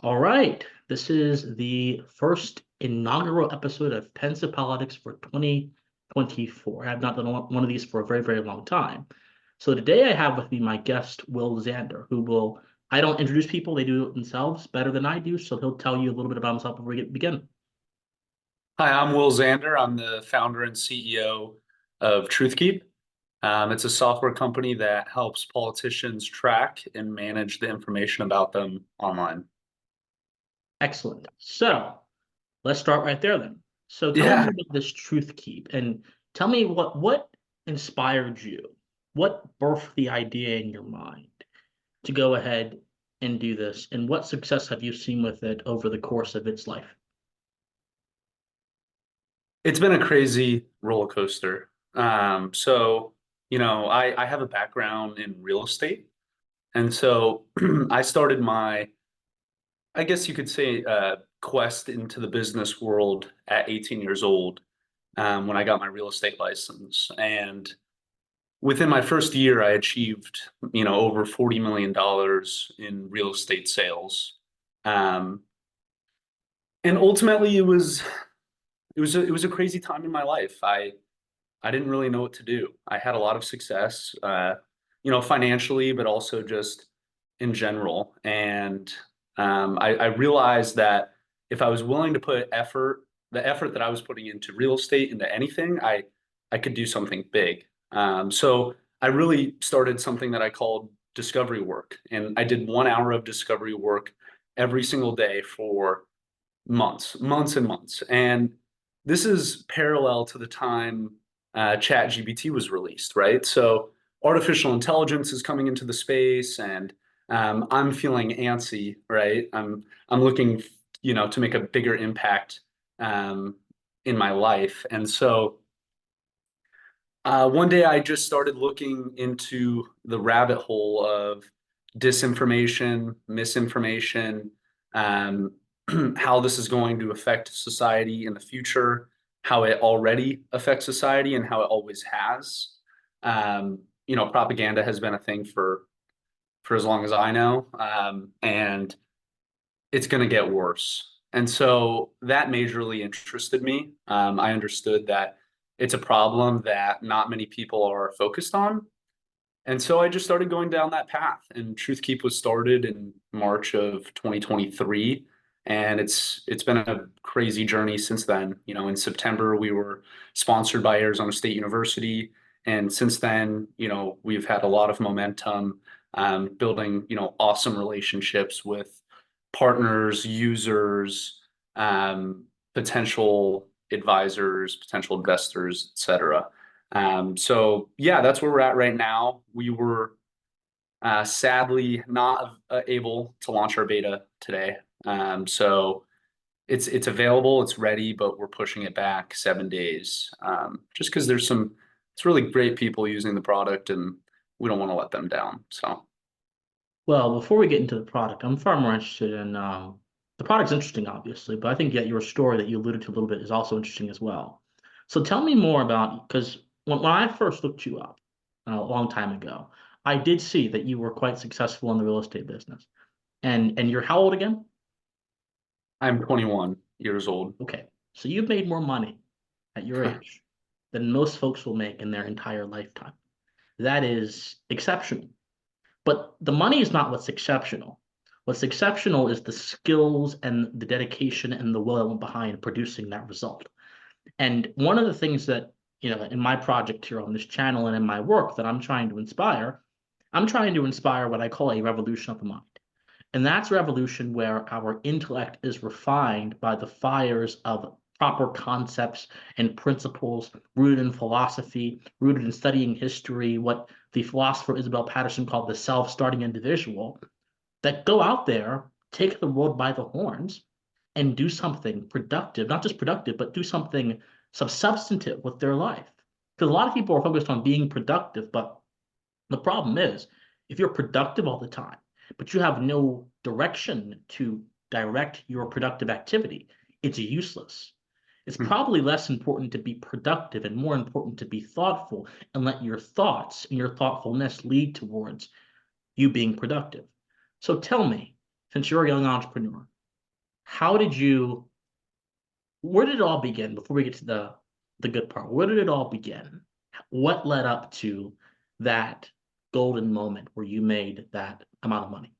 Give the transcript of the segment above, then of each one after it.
All right. This is the first inaugural episode of Pensive Politics for 2024. I have not done one of these for a very, very long time. So today I have with me my guest, Will Xander, I don't introduce people, they do it themselves better than I do. So he'll tell you a little bit about himself before we begin. Hi, I'm Will Xander. I'm the founder and CEO of TruthKeep. It's a software company that helps politicians track and manage the information about them online. Excellent. So let's start right there then. So tell me more Yeah, about this Truth Keep and tell me what inspired you? What birthed the idea in your mind to go ahead and do this? And what success have you seen with it over the course of its life? it's been a crazy roller coaster. I have a background in real estate. And so I started I guess you could say, quest into the business world at 18 years old, when I got my real estate license. And within my first year, I achieved, over $40 million in real estate sales. Um, and ultimately it was a crazy time in my life. I didn't really know what to do. I had a lot of success, financially, but also just in general. And I realized that if I was willing to put the effort that I was putting into real estate, into anything, I could do something big. So I really started something that I called discovery work. And I did 1 hour of discovery work every single day for months and months. And this is parallel to the time ChatGPT was released, right? So artificial intelligence is coming into the space, and I'm feeling antsy, right? I'm looking, to make a bigger impact um, in my life, and so one day I just started looking into the rabbit hole of disinformation, misinformation, um, how this is going to affect society in the future, how it already affects society, and how it always has. Propaganda has been a thing for as long as I know, and it's going to get worse. And so that majorly interested me. I understood that it's a problem that not many people are focused on. And so I just started going down that path. And Truth Keep was started in March of 2023. And it's been a crazy journey since then. In September, we were sponsored by Arizona State University. And since then, we've had a lot of momentum, building, awesome relationships with partners, users, potential advisors, potential investors, et cetera. So yeah, that's where we're at right now. We were sadly not able to launch our beta today. So it's available, it's ready, but we're pushing it back 7 days, just because it's really great people using the product, and we don't want to let them down. So Well, before we get into the product, I'm far more interested in the product's interesting, obviously, but I think yet your story that you alluded to a little bit is also interesting as well. So tell me more about because when I first looked you up a long time ago, I did see that you were quite successful in the real estate business. And you're how old again? I'm 21 years old. Okay. So you've made more money at your age than most folks will make in their entire lifetime. That is exceptional. But the money is not what's exceptional. What's exceptional is the skills and the dedication and the will behind producing that result. And one of the things that, in my project here on this channel and in my work that I'm trying to inspire what I call a revolution of the mind. And that's a revolution where our intellect is refined by the fires of proper concepts and principles rooted in philosophy, rooted in studying history, what the philosopher Isabel Patterson called the self-starting individual, that go out there, take the world by the horns, and do something productive, not just productive, but do something substantive with their life. Because a lot of people are focused on being productive, but the problem is, if you're productive all the time, but you have no direction to direct your productive activity, it's useless. It's probably less important to be productive and more important to be thoughtful and let your thoughts and your thoughtfulness lead towards you being productive. So tell me, since you're a young entrepreneur, how did you, where did it all begin before we get to the good part? Where did it all begin? What led up to that golden moment where you made that amount of money?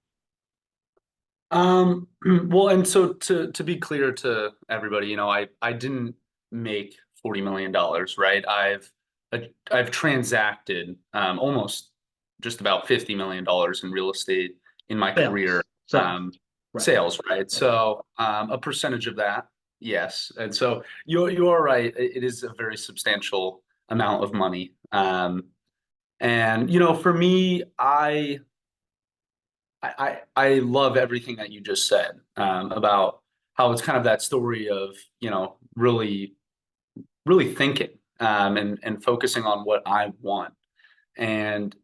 Well, and so to be clear to everybody, I didn't make $40 million, right? I've transacted almost just about $50 million in real estate in my career, Sales. Sales. um, Right. sales, right? So a percentage of that, yes. And so you're right. It is a very substantial amount of money. And for me, I love everything that you just said about how it's kind of that story of really really thinking and focusing on what I want. And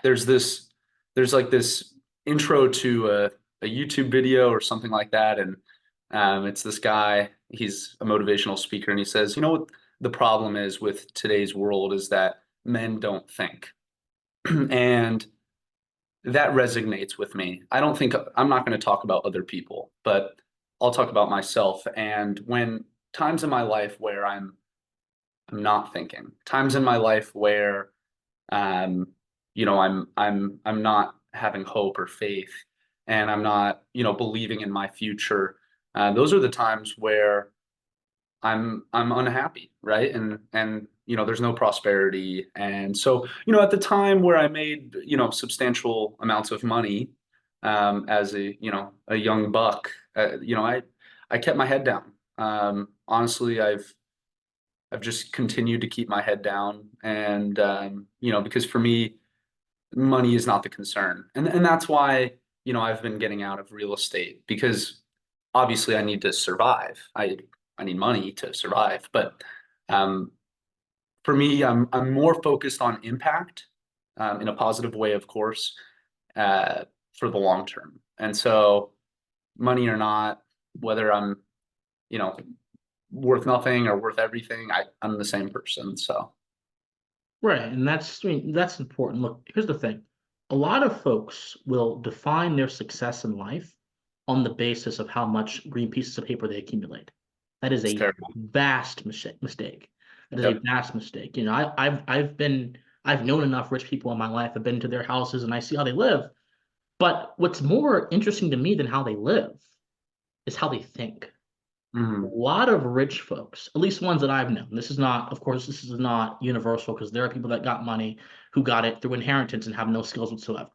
there's this there's like this intro to a YouTube video or something like that, and it's this guy. He's a motivational speaker, and he says, what the problem is with today's world is that men don't think, and that resonates with me. I don't think I'm not going to talk about other people, but I'll talk about myself. And when times in my life where I'm not thinking, times in my life where um, I'm not having hope or faith, and I'm not, believing in my future. Those are the times where I'm unhappy, right? And there's no prosperity. And so, at the time where I made, substantial amounts of money, as a young buck, I kept my head down. Honestly, I've just continued to keep my head down, and because for me, money is not the concern. And that's why, I've been getting out of real estate, because obviously I need to survive. I need money to survive, but um, for me, I'm more focused on impact, in a positive way, of course, uh, for the long term. And so, money or not, whether I'm, you know, worth nothing or worth everything, I'm the same person. So, Right. And that's, I mean, that's important. Look, here's the thing. A lot of folks will define their success in life on the basis of how much green pieces of paper they accumulate. That is it's a terrible. vast mistake. That is a Yep. vast mistake. I've known enough rich people in my life. I've been to their houses and I see how they live. But what's more interesting to me than how they live is how they think. A Mhm. lot of rich folks, at least ones that I've known. This is not, of course, this is not universal because there are people that got money who got it through inheritance and have no skills whatsoever.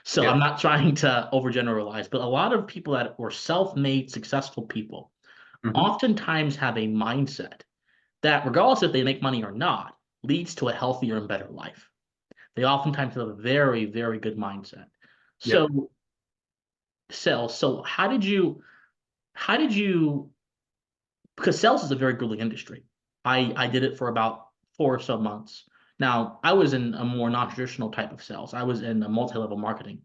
So I'm Yep. not trying to overgeneralize, but a lot of people that were self-made successful people Mhm. oftentimes have a mindset that, regardless if they make money or not, leads to a healthier and better life. They oftentimes have a very, very good mindset. Yep. So, so how did you because sales is a very grueling industry. I did it for about 4 or so months. Now, I was in a more non-traditional type of sales. I was in a multi-level marketing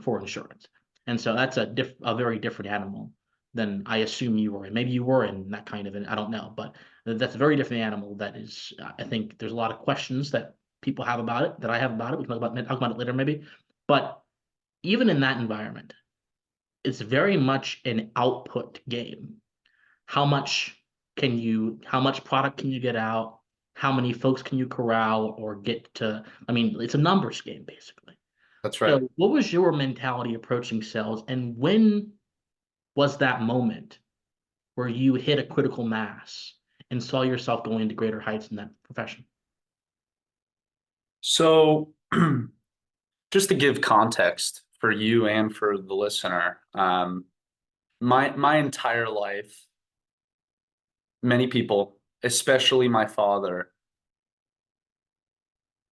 for insurance. And so that's a very different animal than I assume you were in. Maybe you were in that kind of, I don't know, but that's a very different animal that is, I think there's a lot of questions that people have about it, that I have about it. We can talk about it later maybe. But even in that environment, it's very much an output game. How much product can you get out? How many folks can you corral or get to? I mean, it's a numbers game basically. That's right. So what was your mentality approaching sales, and when was that moment where you hit a critical mass and saw yourself going to greater heights in that profession? So, just to give context for you and for the listener, my entire life, many people, especially my father,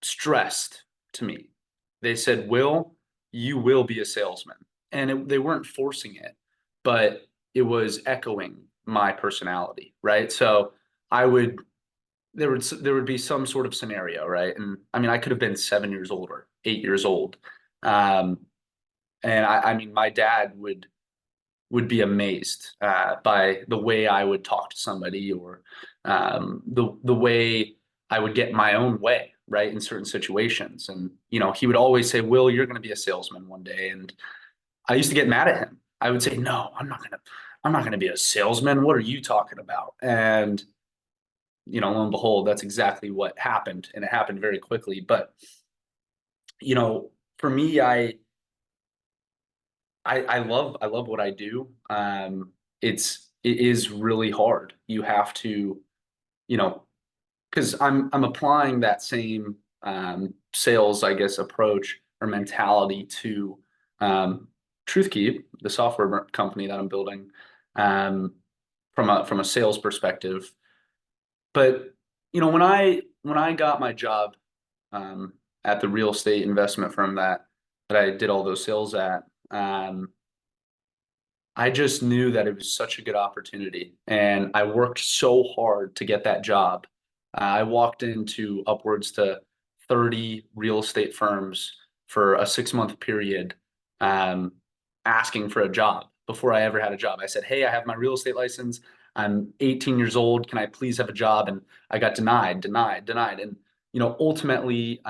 stressed to me. They said, Will, you will be a salesman. And they weren't forcing it, but it was echoing my personality, right? So I would there would be some sort of scenario, right? And I mean, I could have been 7 years old or 8 years old. Um, and I mean, my dad would be amazed by the way I would talk to somebody, or the way I would get my own way, right, in certain situations. And he would always say, "Will, you're going to be a salesman one day." And I used to get mad at him. I would say, "No, I'm not going to be a salesman. What are you talking about? And, lo and behold, that's exactly what happened. And it happened very quickly. But, for me, I love what I do. It is really hard. You have to, you know, because I'm applying that same sales, I guess, approach or mentality to um, TruthKeep, the software company that I'm building, um, from a sales perspective. But when I got my job um, at the real estate investment firm that I did all those sales at, I just knew that it was such a good opportunity, and I worked so hard to get that job. I walked into upwards to 30 real estate firms for a 6 month period, um, asking for a job before I ever had a job. I said, "Hey, I have my real estate license. I'm 18 years old. Can I please have a job?" And I got denied, denied, denied. And ultimately,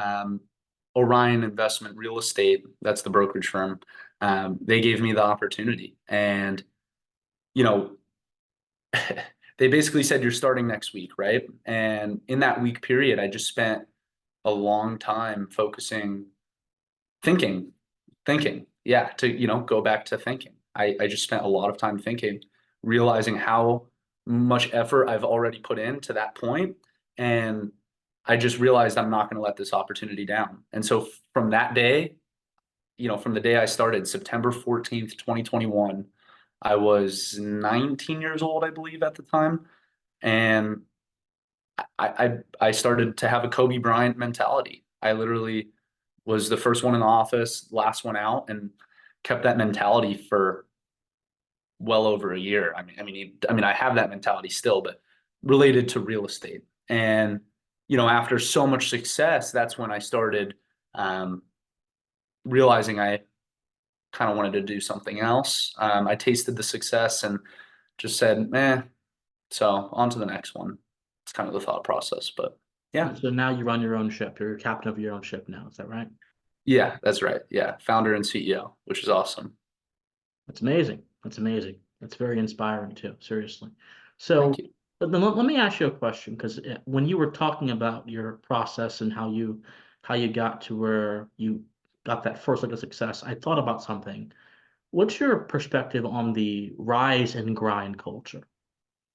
Orion Investment Real Estate, that's the brokerage firm, they gave me the opportunity. And, you know, they basically said, "You're starting next week," right? And in that week period, I just spent a long time focusing, thinking, thinking. Yeah, to, go back to thinking. I just spent a lot of time thinking, realizing how much effort I've already put in to that point. And I just realized I'm not going to let this opportunity down. And so from that day, from the day I started, September 14th, 2021, I was 19 years old, I believe, at the time. And I started to have a Kobe Bryant mentality. I literally was the first one in the office, last one out, and kept that mentality for well over a year. I have that mentality still, but related to real estate. And, after so much success, that's when I started realizing I kind of wanted to do something else. I tasted the success and just said, "Eh." So on to the next one. It's kind of the thought process, but yeah, So now you run your own ship. You're captain of your own ship now. Is that right? yeah, that's right. Yeah, founder and CEO, which is awesome. That's amazing. That's amazing. That's very inspiring too, seriously. Thank So you. but then let me ask you a question, because when you were talking about your process and how you got to where you got that first look of success, I thought about something. What's your perspective on the rise and grind culture?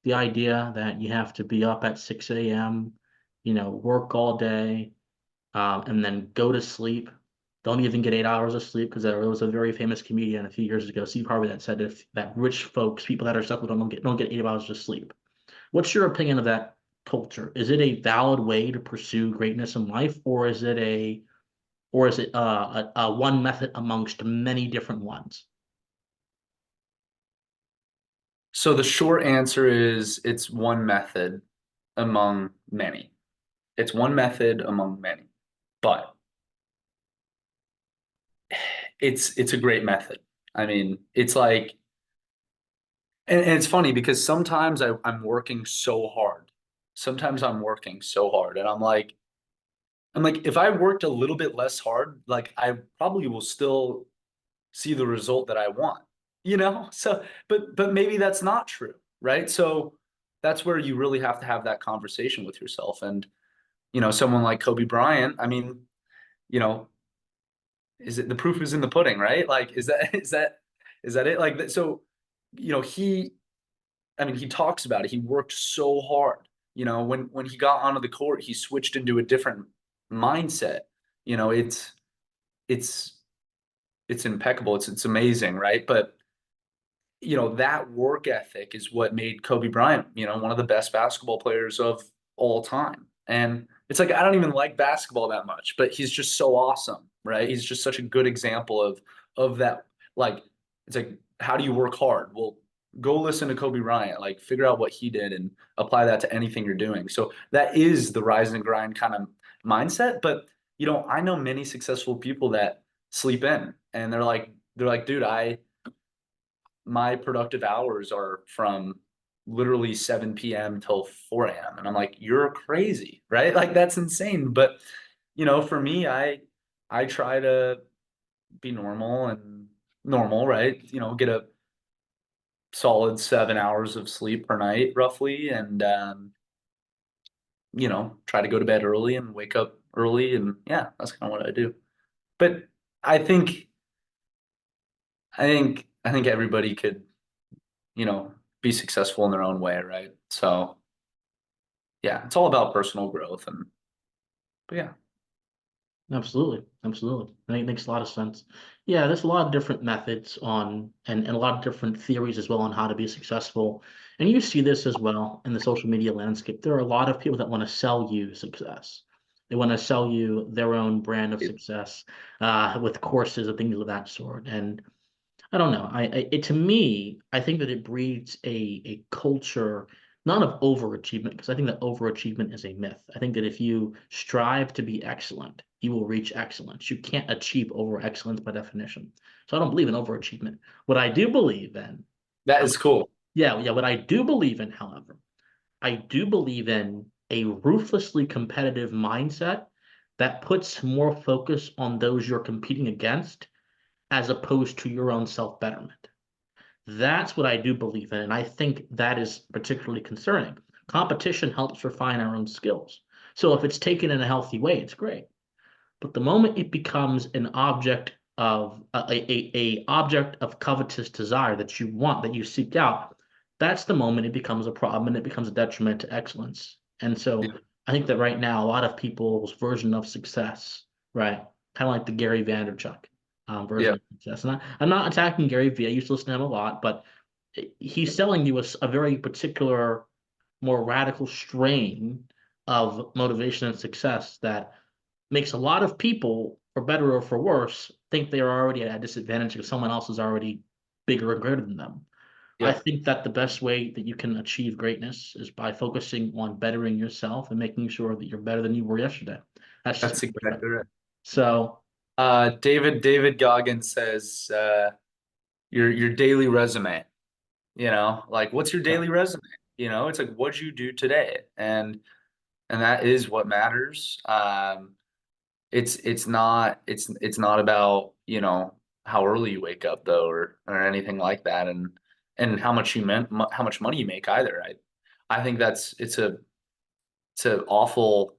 The idea that you have to be up at 6 a.m., work all day, and then go to sleep. Don't even get 8 hours of sleep, because there was a very famous comedian a few years ago, Steve Harvey, that said if that rich folks, people that are successful, don't get 8 hours of sleep. What's your opinion of that culture? Is it a valid way to pursue greatness in life, or is it a one method amongst many different ones? So the short answer is it's one method among many. It's one method among many, but it's a great method. It's like, and it's funny because sometimes I'm working so hard. Sometimes I'm working so hard, and I'm like, if I worked a little bit less hard, like I probably will still see the result that I want, So, but maybe that's not true, right? So that's where you really have to have that conversation with yourself. And, someone like Kobe Bryant, you know, is it the proof is in the pudding, right? Like, is that it? Like, so, he, he talks about it. He worked so hard. When he got onto the court, he switched into a different mindset. You know, it's it's impeccable. It's amazing, right? But that work ethic is what made Kobe Bryant, one of the best basketball players of all time. And it's like I don't even like basketball that much, but he's just so awesome, right? He's just such a good example of that. Like, it's like, how do you work hard? Well, go listen to Kobe Bryant, like figure out what he did and apply that to anything you're doing. So that is the rise and grind kind of mindset. But I know many successful people that sleep in and they're like, "Dude, my productive hours are from literally 7 p.m. till 4 a.m." And I'm like, "You're crazy, right?" Like that's insane. But for me, I try to be normal, right? Get solid 7 hours of sleep per night, roughly, and try to go to bed early and wake up early, and yeah, that's kind of what I do. But I think I think everybody could, you know, be successful in their own way, right? So yeah, it's all about personal growth and but yeah. Absolutely, absolutely. I think it makes a lot of sense. Yeah, there's a lot of different methods on and a lot of different theories as well on how to be successful. And you see this as well in the social media landscape. There are a lot of people that want to sell you success. They want to sell you their own brand of success with courses and things of that sort. And I don't know. To me, I think that it breeds a culture not of overachievement, because I think that overachievement is a myth. I think that if you strive to be excellent, you will reach excellence. You can't achieve over excellence by definition. So I don't believe in overachievement. What I do believe in, That is cool. yeah, what I do believe in, however, I do believe in a ruthlessly competitive mindset that puts more focus on those you're competing against as opposed to your own self-betterment. That's what I do believe in, and I think that is particularly concerning. Competition helps refine our own skills. So if it's taken in a healthy way, it's great. But the moment it becomes an object of a object of covetous desire that you want, that you seek out, that's the moment it becomes a problem and it becomes a detriment to excellence. And so Yeah. I think that right now, a lot of people's version of success, right? Kind of like the Gary Vaynerchuk version Yeah. of success. And I'm not attacking Gary Vee. I used to listen to him a lot, but he's selling you a very particular, more radical strain of motivation and success that makes a lot of people, for better or for worse, think they are already at a disadvantage because someone else is already bigger and greater than them. I Yep. think that the best way that you can achieve greatness is by focusing on bettering yourself and making sure that you're better than you were yesterday. That's just That's my perspective. exactly right. So, David Goggins says your daily resume, like what's your yeah, daily resume? It's like what'd you do today? And that is what matters. It's not about, how early you wake up though, or anything like that, and how much money you make either. I think it's a awful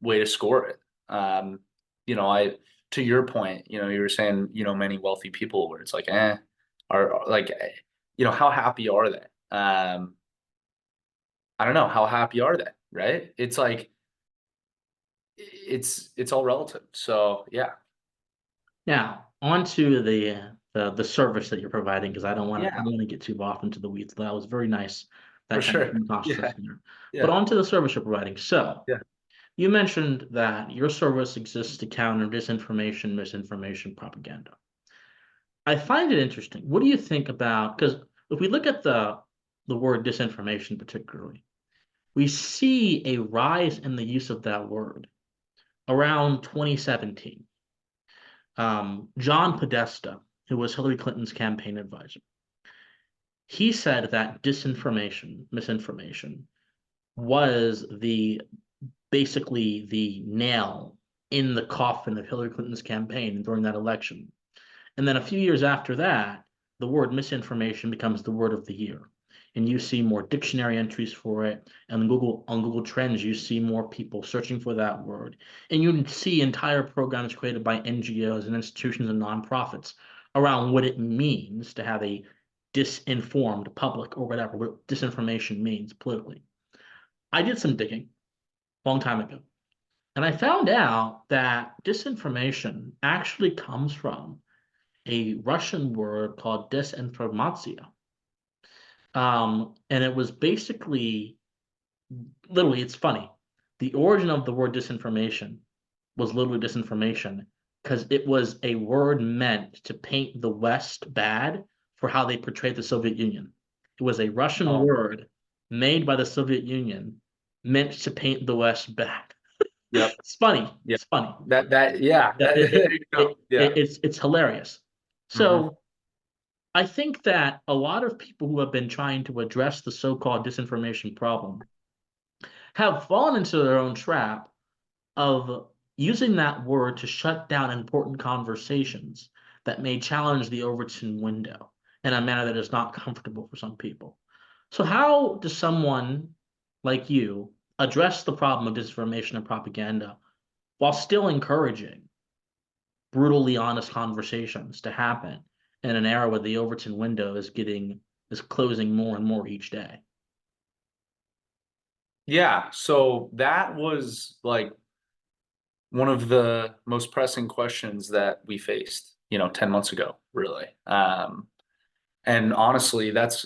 way to score it. I to your point, you were saying, many wealthy people where it's like, are like, how happy are they? I don't know, how happy are they, right? It's like it's all relative. So yeah. now onto the service that you're providing, because I Yeah, don't want to get too off into the weeds. That was very nice, for that kind sure. of Yeah, consciousness there. But yeah, onto the service you're providing. So, yeah. you mentioned that your service exists to counter disinformation, misinformation, propaganda. I find it interesting. What do you think about, because if we look at the word disinformation particularly, we see a rise in the use of that word around 2017. John Podesta, who was Hillary Clinton's campaign advisor, he said that disinformation, misinformation, was the basically the nail in the coffin of Hillary Clinton's campaign during that election. And then a few years after that, the word misinformation becomes the word of the year. And you see more dictionary entries for it. And on Google Trends, you see more people searching for that word. And you see entire programs created by NGOs and institutions and nonprofits around what it means to have a disinformed public or whatever, what disinformation means politically. I did some digging a long time ago. And I found out that disinformation actually comes from a Russian word called desinformatia. And it was basically, literally, it's funny. The origin of the word disinformation was literally disinformation because it was a word meant to paint the West bad for how they portrayed the Soviet Union. It was a Russian Oh, word made by the Soviet Union meant to paint the West bad. yep, It's funny. yeah. It's funny. Yeah, Yeah, there you go. Yeah. it's hilarious. Hmm. So I think that a lot of people who have been trying to address the so-called disinformation problem have fallen into their own trap of using that word to shut down important conversations that may challenge the Overton window. in a manner that is not comfortable for some people. So, how does someone like you address the problem of disinformation and propaganda while still encouraging brutally honest conversations to happen in an era where the Overton window is closing more and more each day? Yeah, so that was like one of the most pressing questions that we faced, 10 months ago, really. And honestly, that's,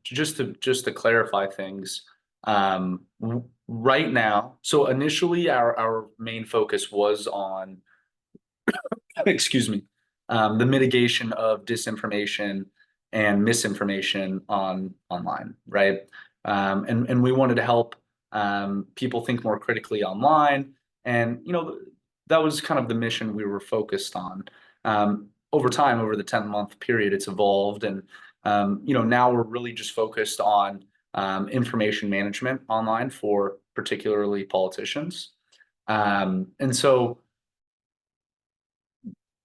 just to clarify things, right now, so initially our main focus was on, excuse me, the mitigation of disinformation and misinformation online, right? And we wanted to help people think more critically online, and that was kind of the mission we were focused on. Over time, over the 10-month period, it's evolved, and now we're really just focused on information management online for particularly politicians. And so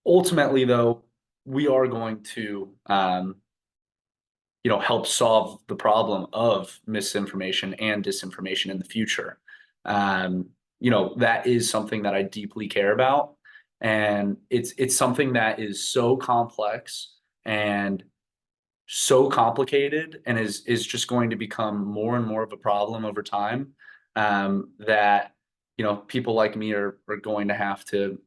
ultimately, though, we are going to help solve the problem of misinformation and disinformation in the future. That is something that I deeply care about, and it's something that is so complex and so complicated, and is just going to become more and more of a problem over time, that people like me are going to have to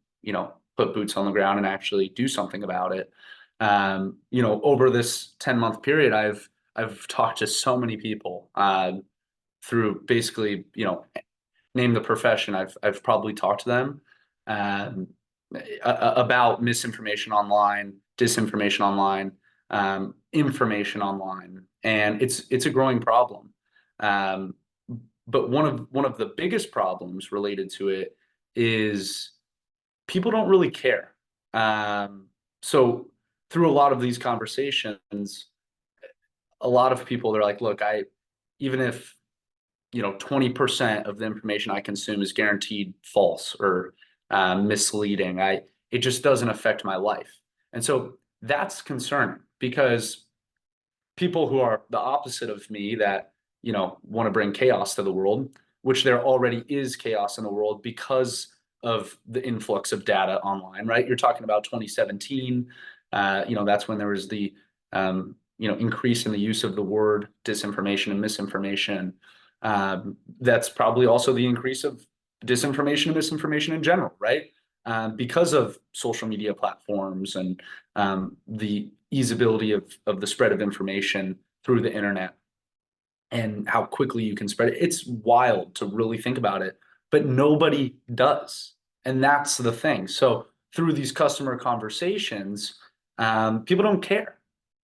put boots on the ground and actually do something about it. Over this 10-month period, I've talked to so many people, through basically, name the profession. I've probably talked to them um, about misinformation online, disinformation online, information online, and it's a growing problem. Um, but one of the biggest problems related to it is people don't really care. So through a lot of these conversations, a lot of people, they're like, look, even if 20% of the information I consume is guaranteed false or misleading, it just doesn't affect my life. And so that's concerning, because people who are the opposite of me, that want to bring chaos to the world, which there already is chaos in the world because of the influx of data online, right? You're talking about 2017. That's when there was the increase in the use of the word disinformation and misinformation. That's probably also the increase of disinformation and misinformation in general, right? Because of social media platforms and the easeability of the spread of information through the internet, and how quickly you can spread it. It's wild to really think about it, but nobody does. And that's the thing. So through these customer conversations, people don't care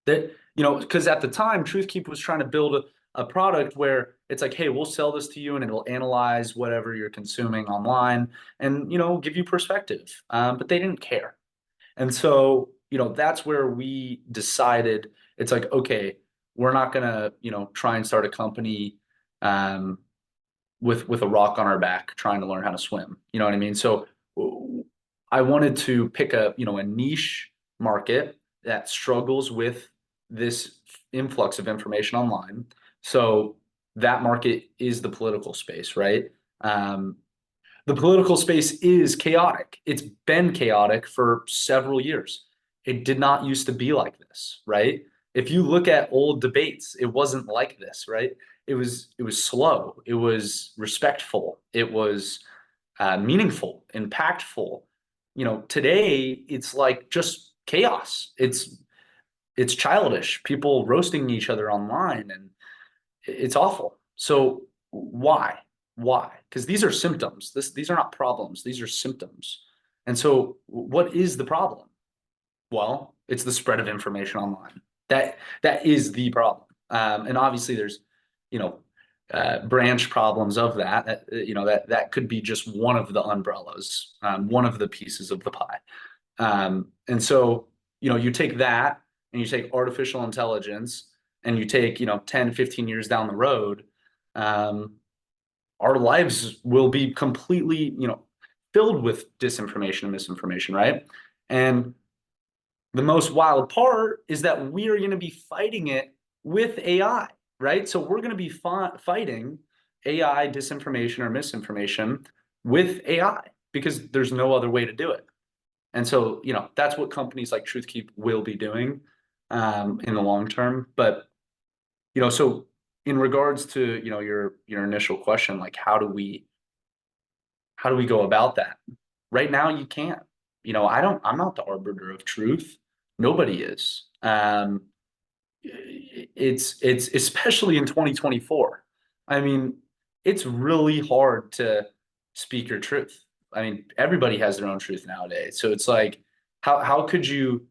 that, because at the time, TruthKeep was trying to build a product where it's like, hey, we'll sell this to you and it'll analyze whatever you're consuming online and, give you perspective. But they didn't care. And so, that's where we decided it's like, okay, we're not gonna, try and start a company um, with a rock on our back trying to learn how to swim. You know what I mean? So I wanted to pick a niche market that struggles with this influx of information online. So that market is the political space, right? Um, the political space is chaotic. It's been chaotic for several years. It did not used to be like this, right? If you look at old debates, it wasn't like this, right? It was slow. It was respectful. It was meaningful, impactful. Today it's like just chaos. It's childish. People roasting each other online, and it's awful. So why? Why? Because these are symptoms. These are not problems. These are symptoms. And so what is the problem? Well, it's the spread of information online. That is the problem. And obviously there's, you know, branch problems of that. That could be just one of the umbrellas, one of the pieces of the pie. And so, you take that and you take artificial intelligence and you take, 10, 15 years down the road, our lives will be completely, filled with disinformation and misinformation, right? And the most wild part is that we are going to be fighting it with AI, right? So we're going to be fighting AI disinformation or misinformation with AI because there's no other way to do it. And so, that's what companies like TruthKeep will be doing in the long term. But, so in regards to, your initial question, like how do we go about that? Right now, you can't. I'm not the arbiter of truth. Nobody is. It's especially in 2024. I mean, it's really hard to speak your truth. I mean, everybody has their own truth nowadays. So it's like, how could you,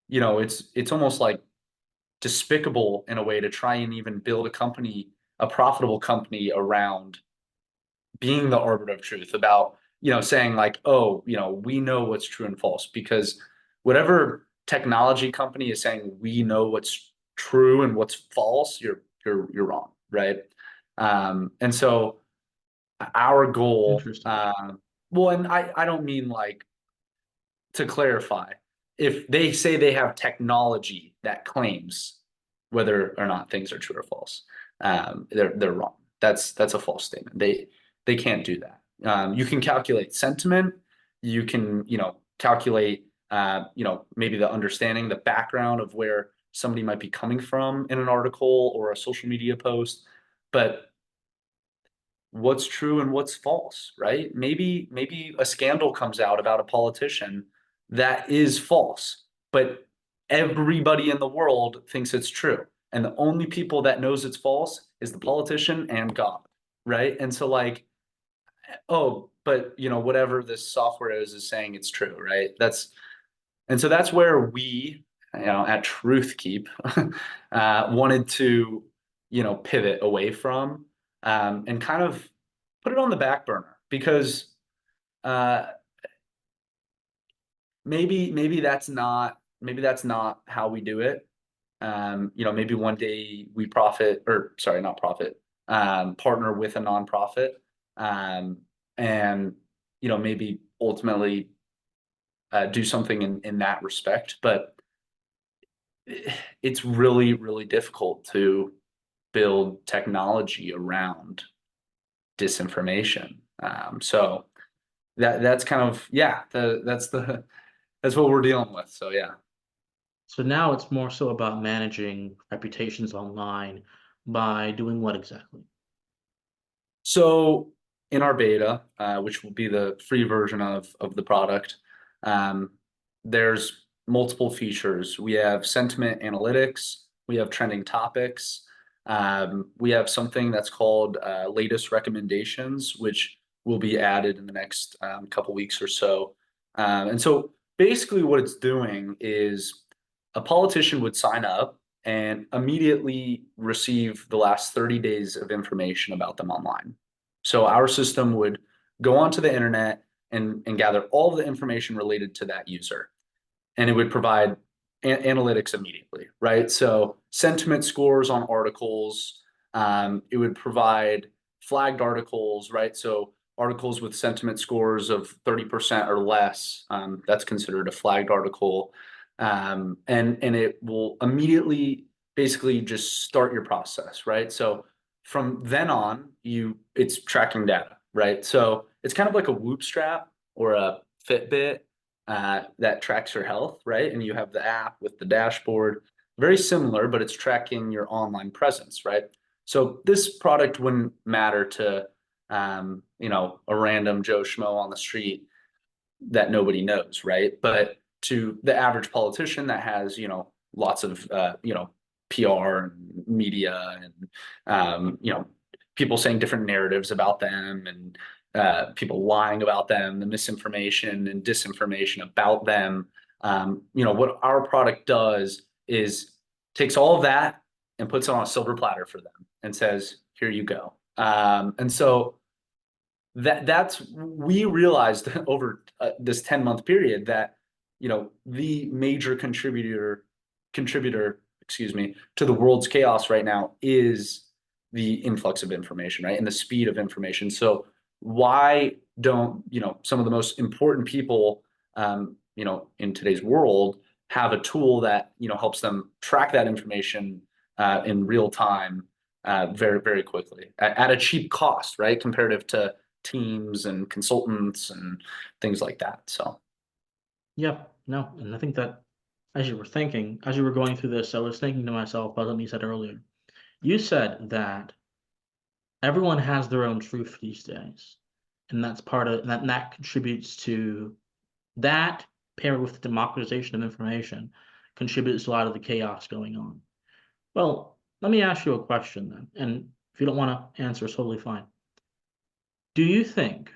it's almost like despicable in a way to try and even build a company, a profitable company around being the arbiter of truth about, saying like, oh, we know what's true and false because whatever technology company is saying we know what's true and what's false, you're wrong, right? And so our goal, Interesting. well, and I don't mean like to clarify, if they say they have technology that claims whether or not things are true or false, they're wrong. That's a false statement. They can't do that. You can calculate sentiment. You can calculate maybe the understanding, the background of where somebody might be coming from in an article or a social media post, but what's true and what's false, right? Maybe a scandal comes out about a politician that is false, but everybody in the world thinks it's true. And the only people that knows it's false is the politician and God, right? And so like, oh, but whatever this software is saying it's true, right? And so that's where we, at TruthKeep, wanted to, pivot away from, and kind of put it on the back burner because uh, maybe that's not how we do it. Maybe one day we profit, or sorry, not profit, partner with a nonprofit, um, and maybe ultimately do something in that respect. But it's really, really difficult to build technology around disinformation. So that's kind of, yeah, that's what we're dealing with. So yeah. So now it's more so about managing reputations online by doing what exactly? So in our beta, which will be the free version of the product, um, there's multiple features. We have sentiment analytics, we have trending topics, we have something that's called latest recommendations, which will be added in the next couple weeks or so. And so basically, what it's doing is a politician would sign up and immediately receive the last 30 days of information about them online. So our system would go onto the internet and gather all of the information related to that user. And it would provide analytics immediately, right? So sentiment scores on articles. It would provide flagged articles, right? So articles with sentiment scores of 30% or less, that's considered a flagged article. And it will immediately basically just start your process, right? So from then on, it's tracking data, right? So it's kind of like a Whoop strap or a Fitbit that tracks your health, right? And you have the app with the dashboard, very similar, but it's tracking your online presence, right? So this product wouldn't matter to a random Joe Schmo on the street that nobody knows, right? But to the average politician that has, lots of, PR and media and, people saying different narratives about them and people lying about them, the misinformation and disinformation about them. What our product does is takes all of that and puts it on a silver platter for them and says, here you go. And so that's we realized over this 10-month period that the major contributor, excuse me, to the world's chaos right now is the influx of information, right, and the speed of information. So why don't some of the most important people in today's world have a tool that, helps them track that information in real time very, very quickly at a cheap cost, right? Comparative to teams and consultants and things like that. So, Yeah, no, and I think that as you were going through this, I was thinking to myself about something you said earlier. You said that everyone has their own truth these days, and that's part of that, and that contributes to that paired with the democratization of information contributes to a lot of the chaos going on. Well, let me ask you a question then, and if you don't want to answer, it's totally fine. Do you think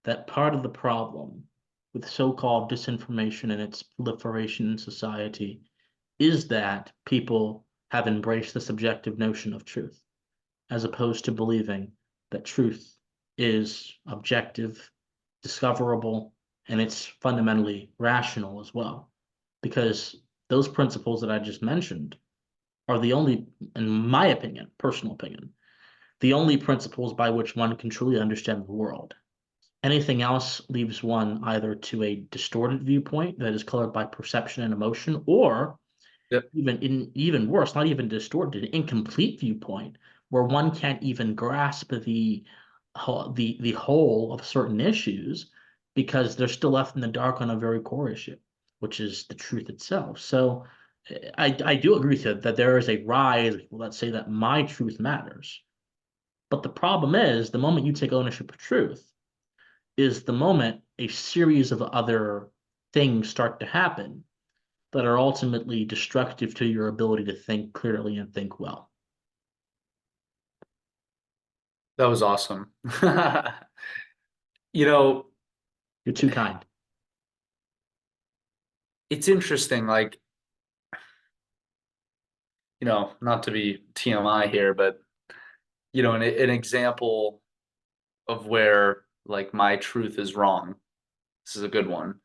that part of the problem with so-called disinformation and its proliferation in society is that people have embraced the subjective notion of truth, as opposed to believing that truth is objective, discoverable, and it's fundamentally rational as well? Because those principles that I just mentioned are the only, in my opinion, personal opinion, the only principles by which one can truly understand the world. Anything else leaves one either to a distorted viewpoint that is colored by perception and emotion, or yep. even worse, not even distorted, an incomplete viewpoint where one can't even grasp the whole of certain issues because they're still left in the dark on a very core issue, which is the truth itself. So I do agree with you that there is a rise, let's say that my truth matters. But the problem is the moment you take ownership of truth is the moment a series of other things start to happen that are ultimately destructive to your ability to think clearly and think well. That was awesome. You know, You're too kind. it's interesting, like, not to be TMI here, but an example of where like my truth is wrong. This is a good one.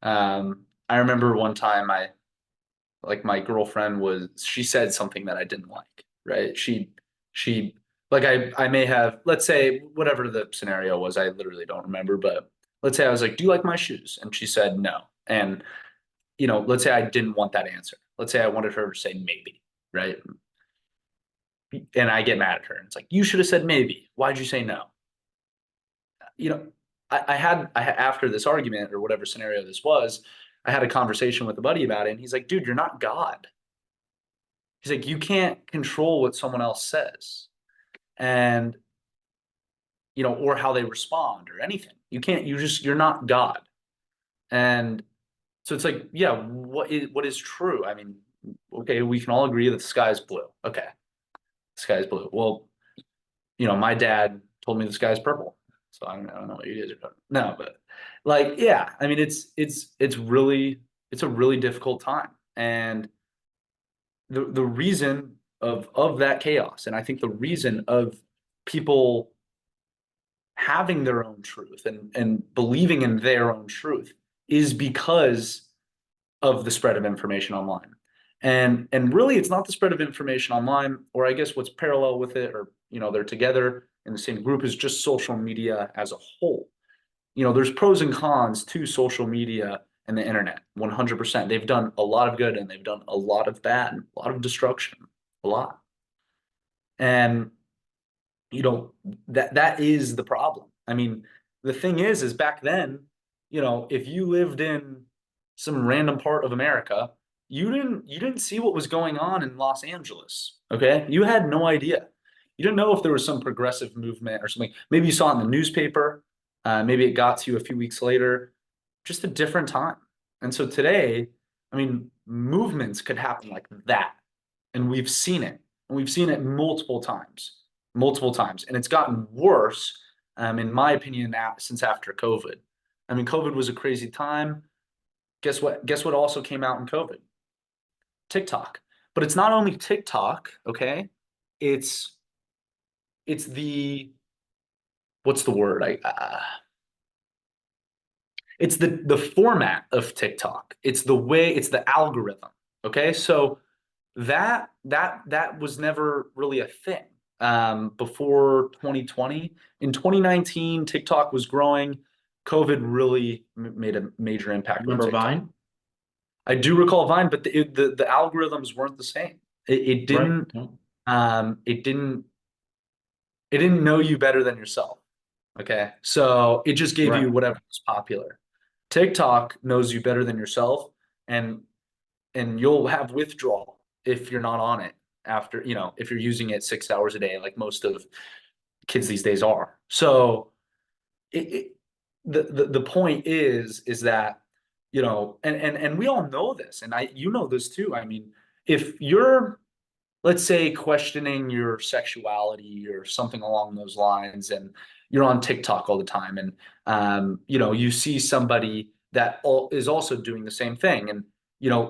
I remember one time my girlfriend she said something that I didn't like, right? She like I may have, let's say whatever the scenario was, I literally don't remember, but let's say I was like, "Do you like my shoes?" And she said no. And let's say I didn't want that answer. Let's say I wanted her to say maybe, right? And I get mad at her. And it's like, you should have said maybe. Why'd you say no? You know, after this argument or whatever scenario this was, I had a conversation with a buddy about it, and he's like, dude, you're not God. He's like, you can't control what someone else says, and or how they respond or anything. You can't. You're not God. And so it's like, yeah, what is true? I mean, okay, we can all agree that the sky is blue. Okay, the sky is blue. Well, my dad told me the sky is purple. So I don't know what you guys are talking. No, but like, yeah, I mean, it's a really difficult time, and the reason of that chaos, and I think the reason of people having their own truth and believing in their own truth is because of the spread of information online. And really it's not the spread of information online, or I guess what's parallel with it, or they're together in the same group, is just social media as a whole. There's pros and cons to social media and the internet. 100%. They've done a lot of good and they've done a lot of bad, a lot of destruction, a lot. And that is the problem. I mean, the thing is back then, if you lived in some random part of America, you didn't see what was going on in Los Angeles. Okay, you had no idea. You didn't know if there was some progressive movement or something. Maybe you saw it in the newspaper. Maybe it got to you a few weeks later. Just a different time. And so today, I mean, movements could happen like that, and we've seen it, and we've seen it multiple times, and it's gotten worse, in my opinion, since after COVID. I mean, COVID was a crazy time. Guess what? Guess what also came out in COVID? TikTok. But it's not only TikTok, okay? It's the what's the word? It's the format of TikTok. It's the way, it's the algorithm. Okay, so that was never really a thing before 2020. In 2019, TikTok was growing. COVID really made a major impact with Remember TikTok. Vine? I do recall Vine, but the algorithms weren't the same. It Right. didn't Yeah. um it didn't it didn't know you better than yourself. Okay. So it just gave Right. you whatever was popular. TikTok knows you better than yourself, and you'll have withdrawal if you're not on it after, if you're using it 6 hours a day, like most of kids these days are. So it, it the point is that, and we all know this, and you know this too. I mean, if you're, let's say, questioning your sexuality or something along those lines, and you're on TikTok all the time, and you see somebody that is also doing the same thing, and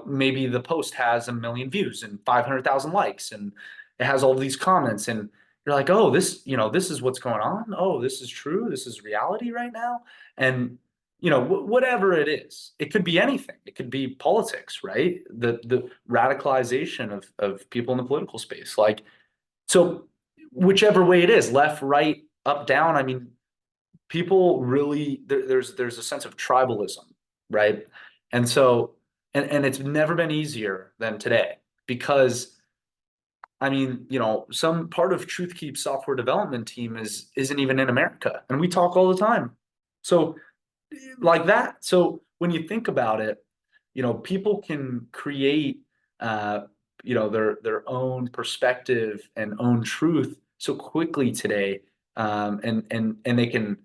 maybe the post has 1 million views and 500,000 likes, and it has all these comments, and you're like, oh, this is what's going on. Oh, this is true. This is reality right now, and whatever it is, it could be anything. It could be politics, right? The radicalization of people in the political space. Like, so whichever way it is, left, right, up, down, I mean, people really, there's a sense of tribalism, right? And so, and it's never been easier than today, because I mean, some part of Truth Keep software development team isn't even in America, and we talk all the time. So like that. So when you think about it, people can create, uh, their own perspective and own truth so quickly today, and they can,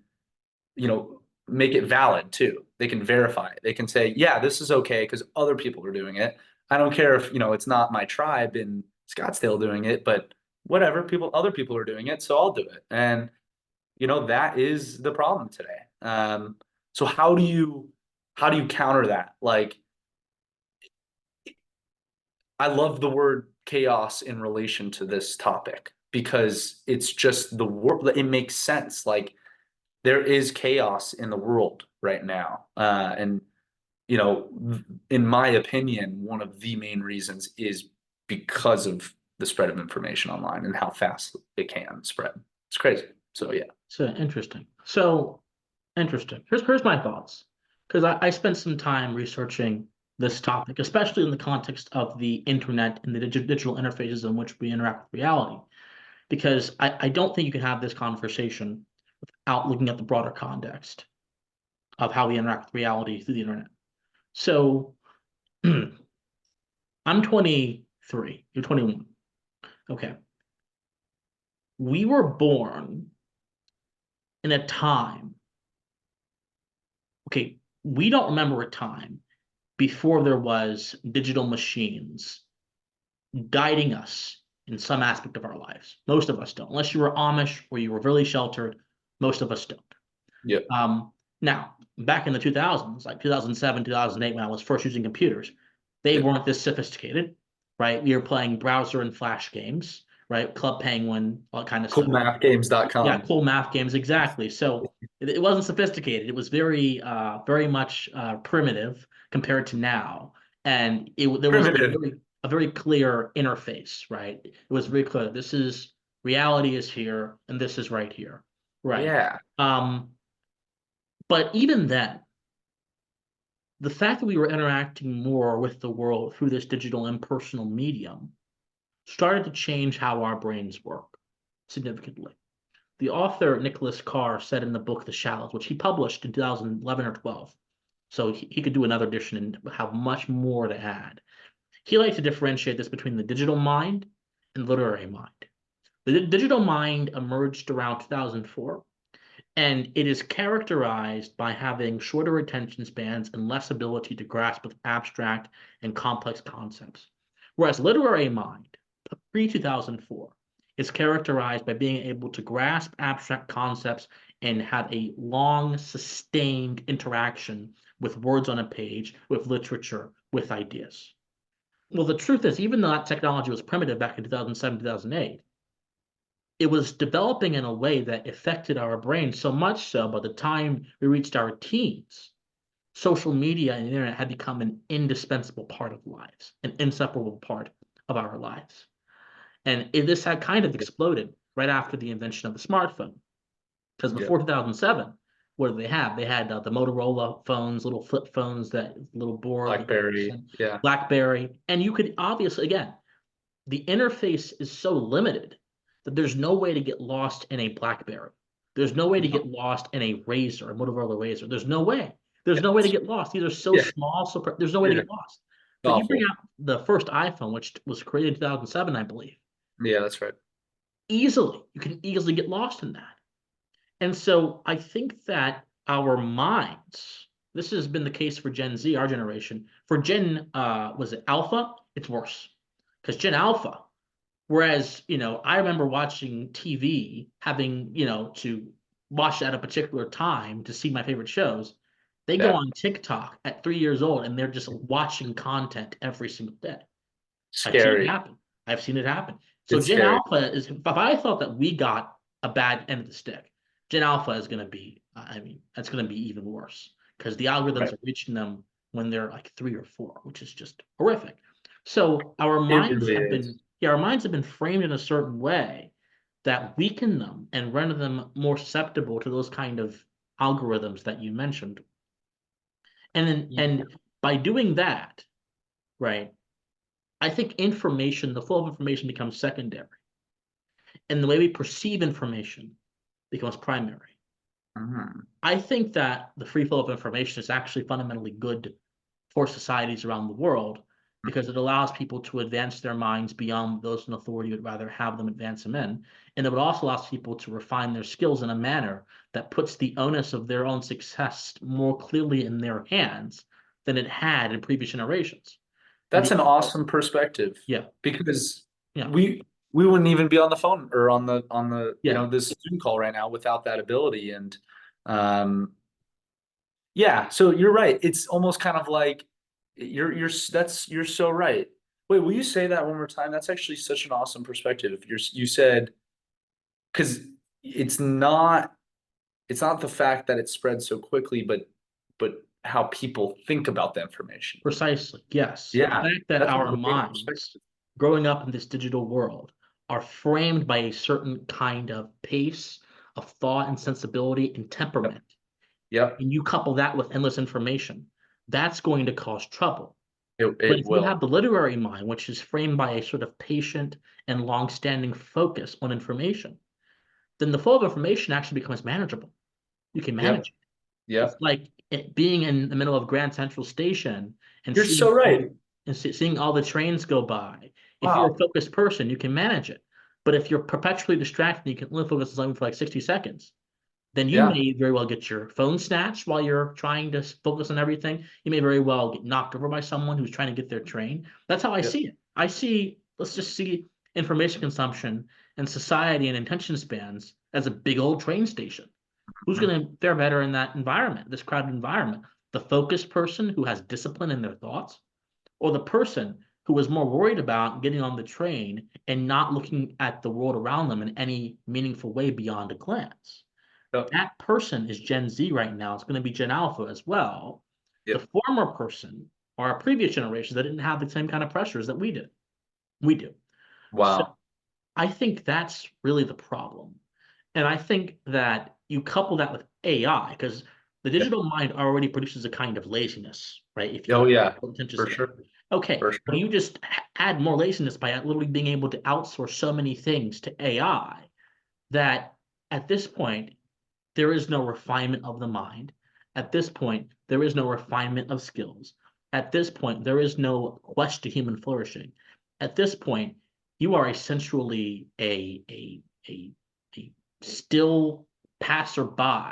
make it valid too. They can verify it. They can say, yeah, this is okay because other people are doing it. I don't care if, it's not my tribe in Scottsdale doing it, but whatever, other people are doing it, so I'll do it. And that is the problem today. So how do you counter that? Like, I love the word chaos in relation to this topic, because it's just the world. It makes sense. Like, there is chaos in the world right now, and you know, in my opinion, one of the main reasons is because of the spread of information online and how fast it can spread. It's crazy. So yeah. So interesting. So interesting. Here's my thoughts. Because I spent some time researching this topic, especially in the context of the internet and the digital interfaces in which we interact with reality. Because I don't think you can have this conversation without looking at the broader context of how we interact with reality through the internet. So I'm 23, you're 21. Okay. We were born in a time, okay, we don't remember a time before there was digital machines guiding us in some aspect of our lives. Most of us don't, unless you were Amish or you were really sheltered. Most of us don't. Yeah. Now, back in the 2000s, like 2007, 2008, when I was first using computers, they Yeah. weren't this sophisticated, right? We were playing browser and flash games, right? Club Penguin, all that kind of stuff. Yeah, Coolmathgames.com. cool math games, exactly. So it wasn't sophisticated. It was very much primitive compared to now, and there was Primitive. a very clear interface, right? It was very clear. This is reality is here, and this is right here, right? Yeah. Um, but even then, the fact that we were interacting more with the world through this digital impersonal medium started to change how our brains work significantly. The author, Nicholas Carr, said in the book The Shallows, which he published in 2011 or 12, so he could do another edition and have much more to add. He likes to differentiate this between the digital mind and the literary mind. The digital mind emerged around 2004, and it is characterized by having shorter attention spans and less ability to grasp with abstract and complex concepts. Whereas literary mind, pre-2004, is characterized by being able to grasp abstract concepts and have a long, sustained interaction with words on a page, with literature, with ideas. Well, the truth is, even though that technology was primitive back in 2007, 2008, it was developing in a way that affected our brains so much so by the time we reached our teens, social media and the internet had become an indispensable part of lives, an inseparable part of our lives. And this had kind of exploded right after the invention of the smartphone. Because Yeah. before 2007, what did they have? They had the Motorola phones, little flip phones, that little board, BlackBerry. Yeah. BlackBerry, and you could obviously, again, the interface is so limited that there's no way to get lost in a BlackBerry. There's no way to get lost in a Razor, a Motorola Razor. There's no way. There's no way to get lost. These are so Yeah. small, so there's no way to Yeah. get lost. But you bring Awful. out the first iPhone, which was created in 2007, I believe, Yeah, that's right. easily. You can easily get lost in that. And so I think that our minds, this has been the case for Gen Z, our generation. For Gen, was it Alpha? It's worse. Because Gen Alpha, whereas, I remember watching TV, having, to watch at a particular time to see my favorite shows. They go Yeah. on TikTok at 3 years old and they're just watching content every single day. I've seen it Scary. happen. I've seen it happen. So It's Gen scary. Alpha is, if I thought that we got a bad end of the stick, Gen Alpha is going to be, that's going to be even worse because the algorithms Right. are reaching them when they're like 3 or 4, which is just horrific. So our It minds really have is. been, yeah, our minds have been framed in a certain way that weaken them and render them more susceptible to those kind of algorithms that you mentioned. And by doing that, right, I think information, the flow of information becomes secondary, and the way we perceive information becomes primary. Mhm. I think that the free flow of information is actually fundamentally good for societies around the world because it allows people to advance their minds beyond those in authority would rather have them advance them in. And it also allows people to refine their skills in a manner that puts the onus of their own success more clearly in their hands than it had in previous generations. And That's an awesome perspective yeah, because yeah, we wouldn't even be on the phone or on the yeah. this Zoom call right now without that ability. And yeah, so you're right. It's almost kind of like you're so right. Wait, will you say that one more time? That's actually such an awesome perspective. You said because it's not it's not the fact that it spreads so quickly, but how people think about the information. Precisely, yes. The Yeah, fact that that's a our great minds, perspective. growing up in this digital world, are framed by a certain kind of pace of thought and sensibility and Yep. temperament, Yep. and you couple that with endless information, that's going to cause trouble. But It if you will. have the literary mind, which is framed by a sort of patient and long-standing focus on information, then the flow of information actually becomes manageable. You can Yep. manage it. It's Yep. like being in the middle of Grand Central Station and You're seeing so all right. the seeing all the trains go by. If you're a Wow. focused person, you can manage it. But if you're perpetually distracted, you can only focus on something for like 60 seconds. Then you Yeah. may very well get your phone snatched while you're trying to focus on everything. You may very well get knocked over by someone who's trying to get their train. That's how I Yep. see it. Let's just see information consumption and society and attention spans as a big old train station. Who's Mhm. going to fare better in that environment, this crowded environment? The focused person who has discipline in their thoughts, or the person who is more worried about getting on the train and not looking at the world around them in any meaningful way beyond a glance? Yep. That person is Gen Z right now. It's going to be Gen Alpha as well. The Yep. former person or our previous generations that didn't have the same kind of pressures that we did. We do. So Wow. I think that's really the problem. And I think that you couple that with AI, because the Yep. digital mind already produces a kind of laziness, right? If you Oh have yeah. a attention For span. sure. Okay, For well, sure. you just add more laziness by literally being able to outsource so many things to AI that at this point, there is no refinement of the mind. At this point, there is no refinement of skills. At this point, there is no quest to human flourishing. At this point, you are essentially a still passerby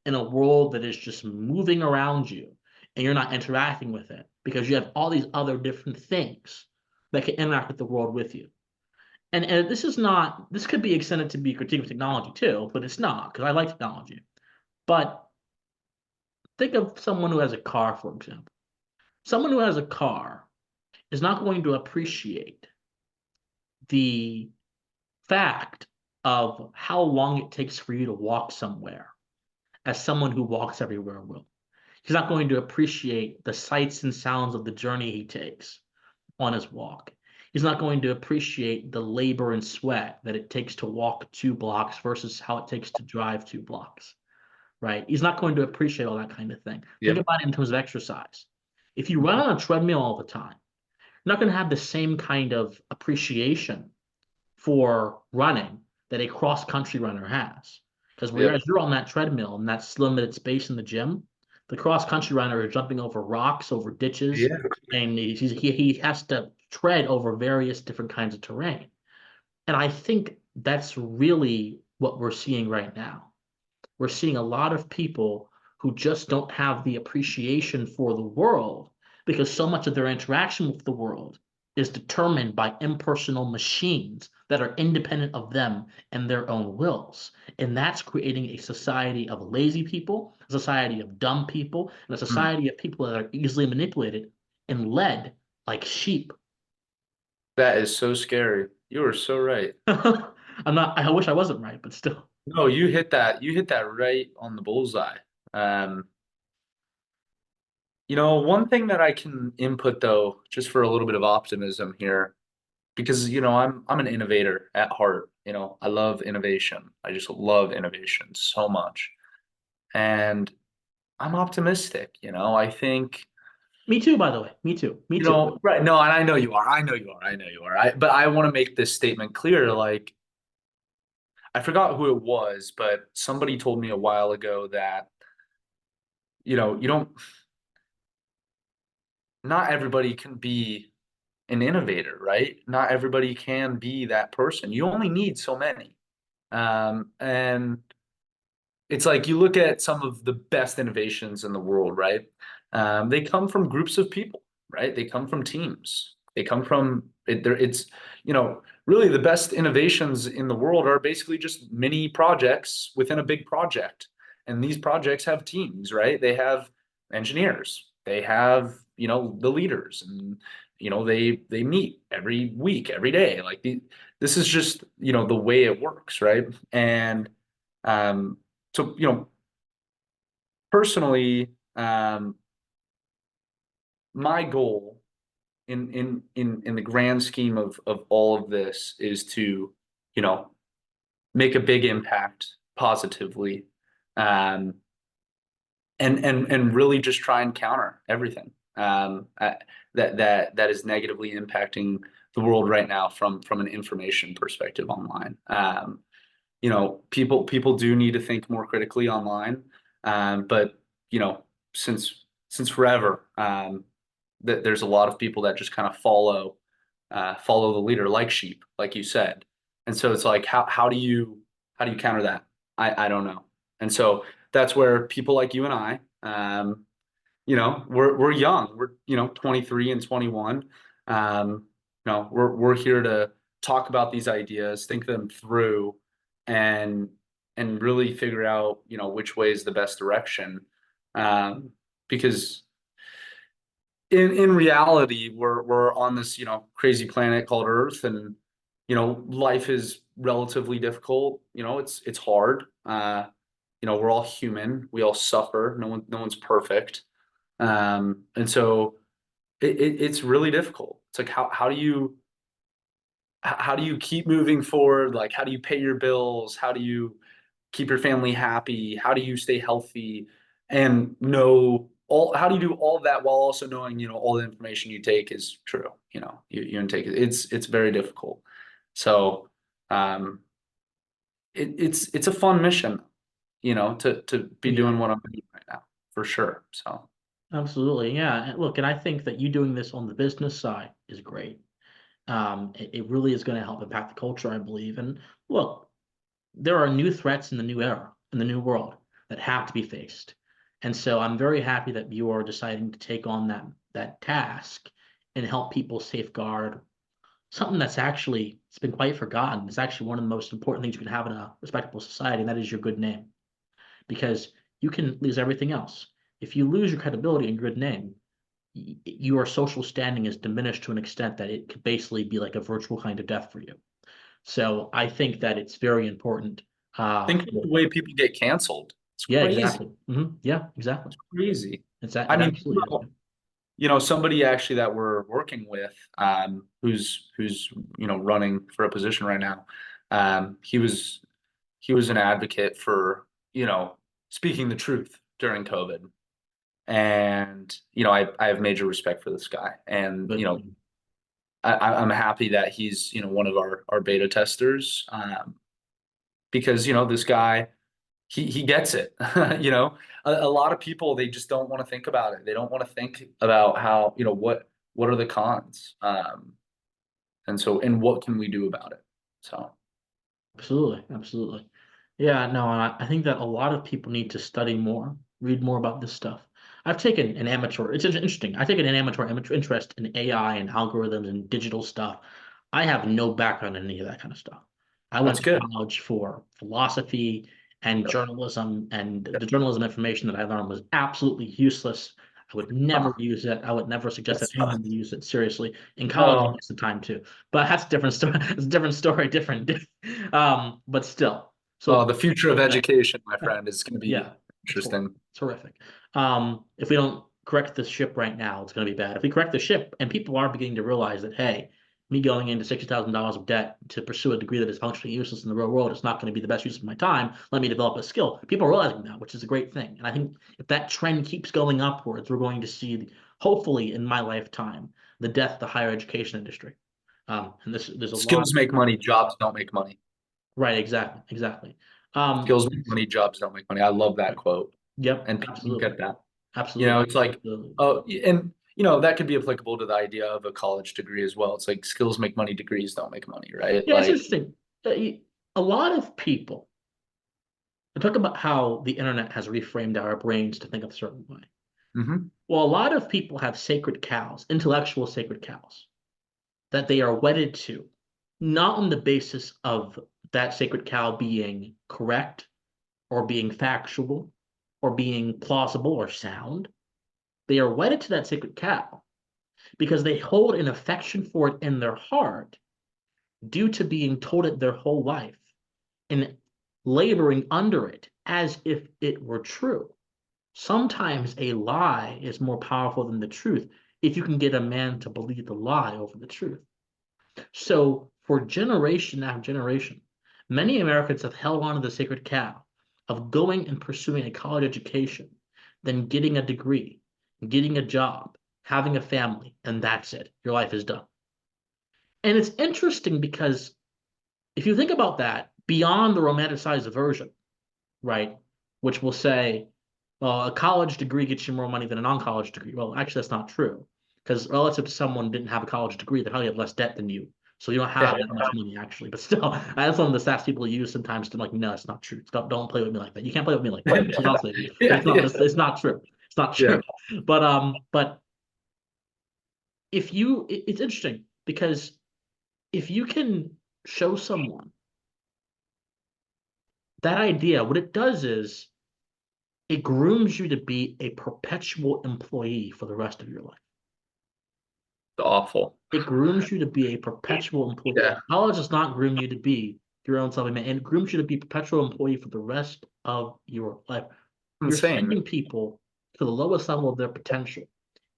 in a world that is just moving around you and you're not interacting with it because you have all these other different things that can interact with the world with you. And this is not, this could be extended to be a critique of technology too, but it's not because I like technology. But think of someone who has a car, for example. Someone who has a car is not going to appreciate the fact of how long it takes for you to walk somewhere as someone who walks everywhere will. He's not going to appreciate the sights and sounds of the journey he takes on his walk. He's not going to appreciate the labor and sweat that it takes to walk 2 blocks versus how it takes to drive 2 blocks, right? He's not going to appreciate all that kind of thing. Think Yep. about it in terms of exercise. If you run on a treadmill all the time, you're not going to have the same kind of appreciation for running that a cross country runner has. Because Yep. whereas you're on that treadmill and that's limited space in the gym, the cross country runner is jumping over rocks, over ditches, Yeah. and he has to tread over various different kinds of terrain. And I think that's really what we're seeing right now. We're seeing a lot of people who just don't have the appreciation for the world because so much of their interaction with the world is determined by impersonal machines that are independent of them and their own wills. And that's creating a society of lazy people, a society of dumb people, and a Mm. society of people that are easily manipulated and led like sheep. That is so scary. You are so right. I'm not, I wish I wasn't right, but still. No, you hit that right on the bullseye. Um, one thing that I can input though, just for a little bit of optimism here, because I'm an innovator at heart. I love innovation. I just love innovation so much. And I'm optimistic, I think, Me too, by the way. Me too. Me too. right. No, and I know you are. I know you are. I know you are. But I want to make this statement clear. Like, I forgot who it was, but somebody told me a while ago that, you don't, not everybody can be an innovator, right? Not everybody can be that person. You only need so many. And it's like you look at some of the best innovations in the world, right? They come from groups of people, right? They come from teams. They come from it. There, it's really the best innovations in the world are basically just mini projects within a big project, and these projects have teams, right? They have engineers. They have the leaders, and they meet every week, every day. Like this is just the way it works, right? And um, so, personally, my goal in the grand scheme of all of this is to, you know, make a big impact positively, um, and really just try and counter everything that is negatively impacting the world right now from an information perspective online. People do need to think more critically online. But you know, since forever, there's a lot of people that just kind of follow the leader like sheep, like you said. And so it's like, how do you counter that? I don't know. And so that's where people like you and I, we're young. We're 23 and 21. We're here to talk about these ideas, think them through, and really figure out which way is the best direction. Because in reality, we're on this crazy planet called Earth, and life is relatively difficult. It's hard. We're all human. We all suffer. No one's perfect. And so it's really difficult. It's like how do you keep moving forward? Like, how do you pay your bills? How do you keep your family happy? How do you stay healthy and know how do you do all of that while also knowing, all the information you take is true? You intake it. It's very difficult. So, um, it's a fun mission, to be Yeah, doing what I'm doing right now, for sure. So, absolutely. Yeah. And look, and I think that you doing this on the business side is great. It really is going to help impact the culture, I believe. And look, there are new threats in the new era, in the new world that have to be faced. And so I'm very happy that you are deciding to take on that task and help people safeguard something that's actually it's been quite forgotten. It's actually one of the most important things you can have in a respectable society, and that is your good name. Because you can lose everything else. If you lose your credibility and good name, your social standing is diminished to an extent that it could basically be like a virtual kind of death for you. So I think that it's very important. think of the way people get canceled. It's Yeah, crazy. exactly. Yeah, exactly. Crazy. It I mean, absolutely is. somebody actually that we're working with, who's running for a position right now. He was an advocate for speaking the truth during COVID. And, I have major respect for this guy. And, But I'm happy that he's, one of our beta testers. Because, this guy, he gets it. A lot of people, they just don't want to think about it. They don't want to think about how, what are the cons? And what can we do about it? So absolutely, absolutely. Yeah, no, and I think that a lot of people need to study more, read more about this stuff. I've taken an amateur, it's interesting. I've taken an amateur interest in AI and algorithms and digital stuff. I have no background in any of that kind of stuff. I went that's to good. college for philosophy and journalism, and the journalism information that I learned was absolutely useless. I would never Oh, use it. I would never suggest that that anyone sucks. use it seriously. In college, Oh, most of the time too. But that's a different story. It's a different story, different. But still. oh, So the future of education, my friend, is going to be yeah, interesting. it's horrific. If we don't correct the ship right now, it's going to be bad. If we correct the ship, and people are beginning to realize that, hey, me going into $60,000 of debt to pursue a degree that is functionally useless in the real world is not going to be the best use of my time. Let me develop a skill. People are realizing that, which is a great thing. And I think if that trend keeps going upwards, we're going to see, hopefully, in my lifetime, the death of the higher education industry. And there's a lot. Skills make money, jobs don't make money. Right, exactly, exactly. Um, Skills make money, jobs don't make money. I love that quote. yep, And people don't absolutely, get that. absolutely, It's like, absolutely. oh, and that could be applicable to the idea of a college degree as well. It's like skills make money, degrees don't make money, right? Yeah, it's Like, interesting. A lot of people talk about how the internet has reframed our brains to think a certain way. mhm. Well, a lot of people have sacred cows, intellectual sacred cows, that they are wedded to, not on the basis of that sacred cow being correct or being factual or being plausible or sound. They are wedded to that sacred cow because they hold an affection for it in their heart due to being told it their whole life and laboring under it as if it were true. Sometimes a lie is more powerful than the truth if you can get a man to believe the lie over the truth. So, for generation after generation, many Americans have held on to the sacred cow of going and pursuing a college education, then getting a degree, getting a job, having a family, and that's it. Your life is done. And it's interesting because if you think about that beyond the romanticized version, right, which will say, well, a college degree gets you more money than a non-college degree. Well, actually, that's not true because relative to someone who didn't have a college degree, they probably have less debt than you. So you don't Yeah. have that much money actually. But still, that's one of the stats people use sometimes to like, no, it's not true. Don't play with me like that. You can't play with me like that. That's what I'll say to you. Yeah, yeah, It's not true. It's not yeah. true. But if you, it's interesting because if you can show someone that idea, what it does is it grooms you to be a perpetual employee for the rest of your life. It's awful. It grooms you to be a perpetual employee. Yeah. College does not groom you to be your own self-made, and it grooms you to be a perpetual employee for the rest of your life. You're Insane. sending people to the lowest level of their potential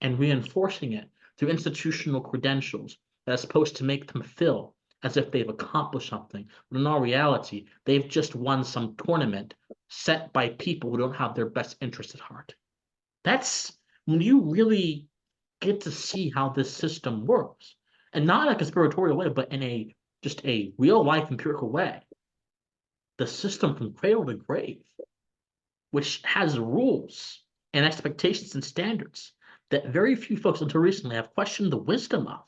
and reinforcing it through institutional credentials that are supposed to make them feel as if they've accomplished something. When in all reality, they've just won some tournament set by people who don't have their best interest at heart. That's when you really get to see how this system works. And not in a conspiratorial way, but in a just a real life empirical way. The system from cradle to grave, which has rules and expectations and standards that very few folks until recently have questioned the wisdom of,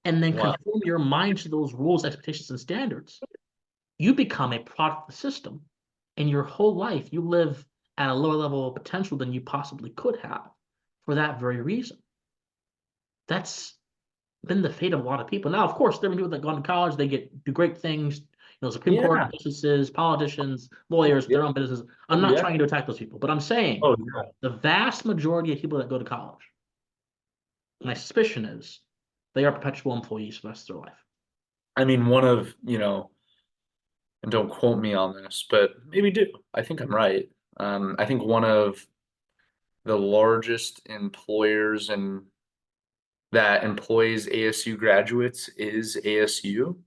and then Wow. conform your mind to those rules, expectations, and standards, you become a product of the system. And your whole life, you live at a lower level of potential than you possibly could have for that very reason. That's been the fate of a lot of people. Now, of course, there are people that go to college, they do great things, Supreme Court Yeah. justices, politicians, lawyers, Yeah. their own businesses. I'm Oh, not yeah. trying to attack those people, but I'm saying Oh, yeah. the vast majority of people that go to college, my suspicion is they are perpetual employees for the rest of their life. I mean, and don't quote me on this, but maybe do. I think I'm right. I think one of the largest employers and that employs ASU graduates is ASU.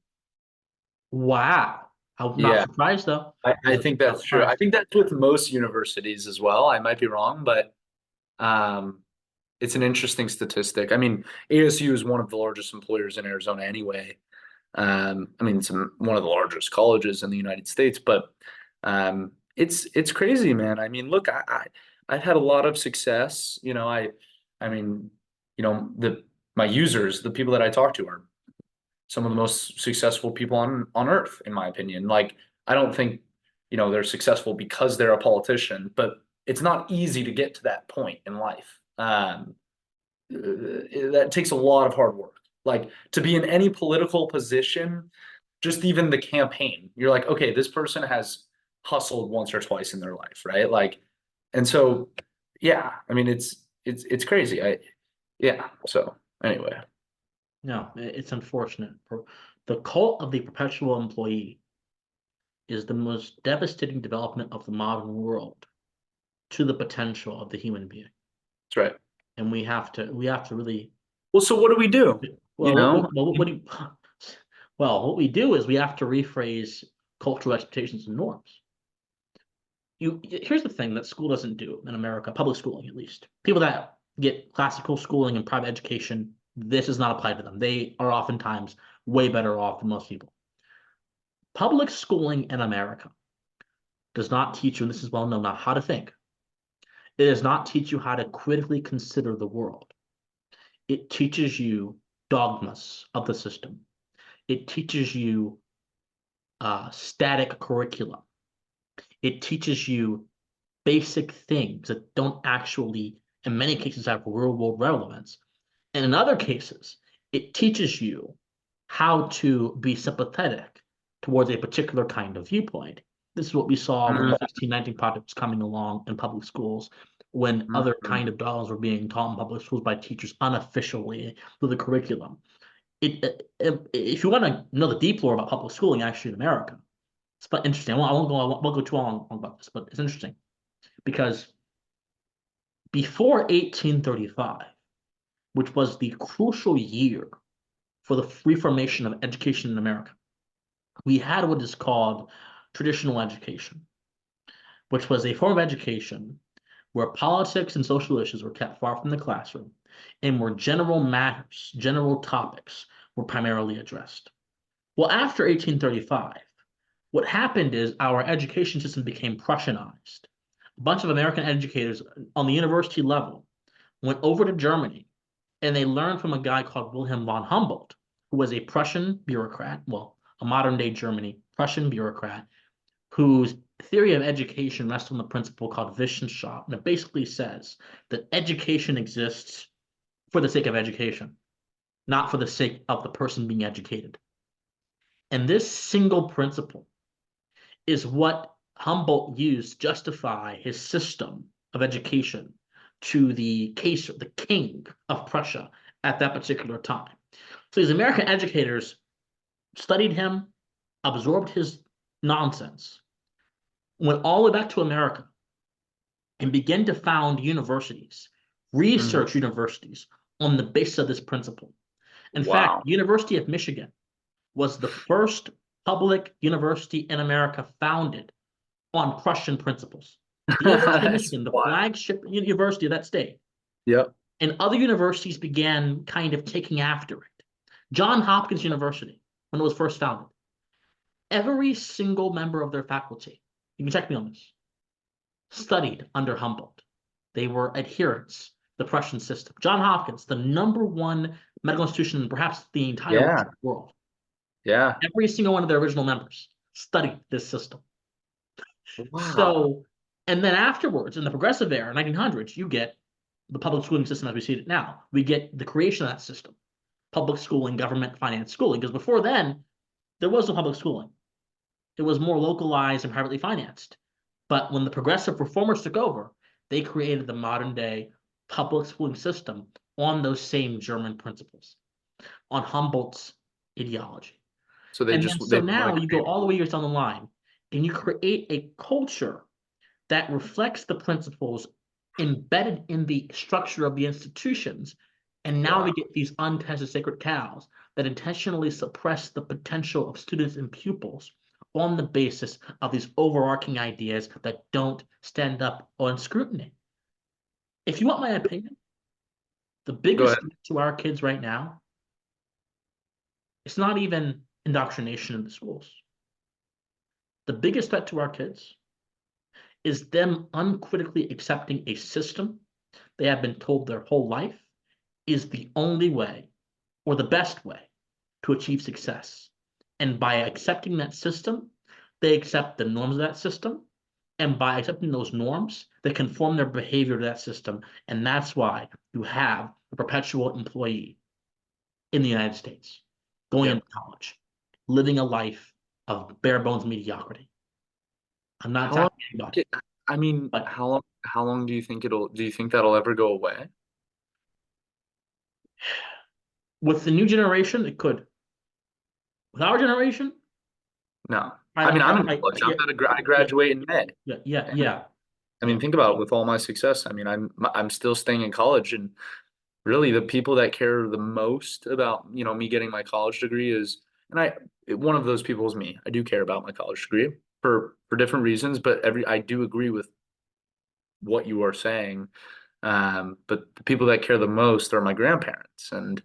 Wow. I'm not Yeah, surprised though. I think Not that's true. I surprised. think that's with most universities as well. I might be wrong, but um, it's an interesting statistic. I mean, ASU is one of the largest employers in Arizona anyway. I mean, it's one of the largest colleges in the United States, but it's crazy, man. I mean, look, I've had a lot of success. I mean, the my users, the people that I talk to, are some of the most successful people on earth, in my opinion. Like, I don't think they're successful because they're a politician, but it's not easy to get to that point in life. That takes a lot of hard work. Like, to be in any political position, just even the campaign, you're like, okay, this person has hustled once or twice in their life, right? Like, and so, yeah, I mean, it's crazy. Yeah. So anyway, No, it's unfortunate. The cult of the perpetual employee is the most devastating development of the modern world to the potential of the human being. that's right. And we have to really, Well, so what do we do? You well, know, what do you, well, what we do is we have to rephrase cultural expectations and norms. Here's the thing that school doesn't do in America, public schooling at least. People that get classical schooling and private education, this is not applied to them. They are oftentimes way better off than most people. Public schooling in America does not teach you, and this is well known, not how to think. It does not teach you how to critically consider the world. It teaches you dogmas of the system. It teaches you static curriculum. It teaches you basic things that don't actually, in many cases, have real world relevance. And in other cases, it teaches you how to be sympathetic towards a particular kind of viewpoint. This is what we saw when the mm, 1619 project was coming along in public schools, when other mm, kind of dogmas were being taught in public schools by teachers unofficially through the curriculum. If you want to know the deep lore about public schooling actually in America, it's but interesting. I won't go too long about this, but it's interesting because before 1835, which was the crucial year for the reformation of education in America, we had what is called traditional education, which was a form of education where politics and social issues were kept far from the classroom and where general matters, general topics were primarily addressed. Well, after 1835, what happened is our education system became Prussianized. A bunch of American educators on the university level went over to Germany and they learned from a guy called Wilhelm von Humboldt, who was a Prussian bureaucrat, well, a modern day Germany Prussian bureaucrat, whose theory of education rests on the principle called Wissenschaft. And it basically says that education exists for the sake of education, not for the sake of the person being educated. And this single principle is what Humboldt used to justify his system of education to the king of Prussia at that particular time. So these American educators studied him, absorbed his nonsense, went all the way back to America, and began to found universities, mm. research universities on the basis of this principle. In fact, Wow. University of Michigan was the first public university in America founded on Prussian principles. The University of That's Michigan, the wild. flagship university of that state, Yep. and other universities began kind of taking after it. Johns Hopkins University, when it was first founded, every single member of their faculty, you can check me on this, studied under Humboldt. They were adherents to the Prussian system. Johns Hopkins, the number one medical institution in perhaps the entire Yeah. world, Yeah. every single one of their original members studied this system. Wow. So, and then afterwards, in the progressive era, 1900s, you get the public schooling system as we see it now. We get the creation of that system, public schooling, government financed schooling, because before then, there was no public schooling. It was more localized and privately financed. But when the progressive reformers took over, they created the modern day public schooling system on those same German principles, on Humboldt's ideology. So And then they so want now to you go create. all the way years down the line and you create a culture that reflects the principles embedded in the structure of the institutions. And now we Wow. get these untested sacred cows that intentionally suppress the potential of students and pupils on the basis of these overarching ideas that don't stand up on scrutiny. If you want my opinion, the Go biggest ahead. threat to our kids right now, it's not even indoctrination in the schools. The biggest threat to our kids is them uncritically accepting a system they have been told their whole life is the only way or the best way to achieve success. And by accepting that system, they accept the norms of that system. And by accepting those norms, they conform their behavior to that system. And that's why you have a perpetual employee in the United States going Yep. into college, living a life of bare bones mediocrity. I'm not How long? attacking anybody, I mean, but how long do you think that'll ever go away? with the new generation, it could. With our generation, No. I mean, I'm in college. yeah, I yeah, graduate in May. yeah, I mean, think about it, with all my success. I mean, I'm still staying in college, and really the people that care the most about, me getting my college degree is, and one of those people is me. I do care about my college degree for different reasons, but I do agree with what you are saying. But the people that care the most are my grandparents, and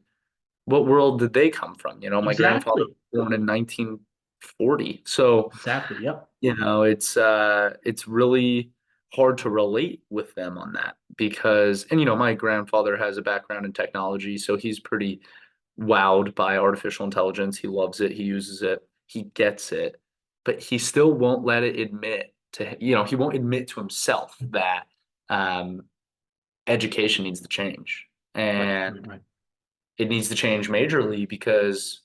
what world did they come from? My grandfather exactly, was born in 1940. So, exactly, yep, it's really hard to relate with them on that because, and my grandfather has a background in technology, so he's pretty wowed by artificial intelligence. He loves it, he uses it, he gets it, but he still won't let it admit to, he won't admit to himself that um, education needs to change. right, And right, right, it needs to change majorly because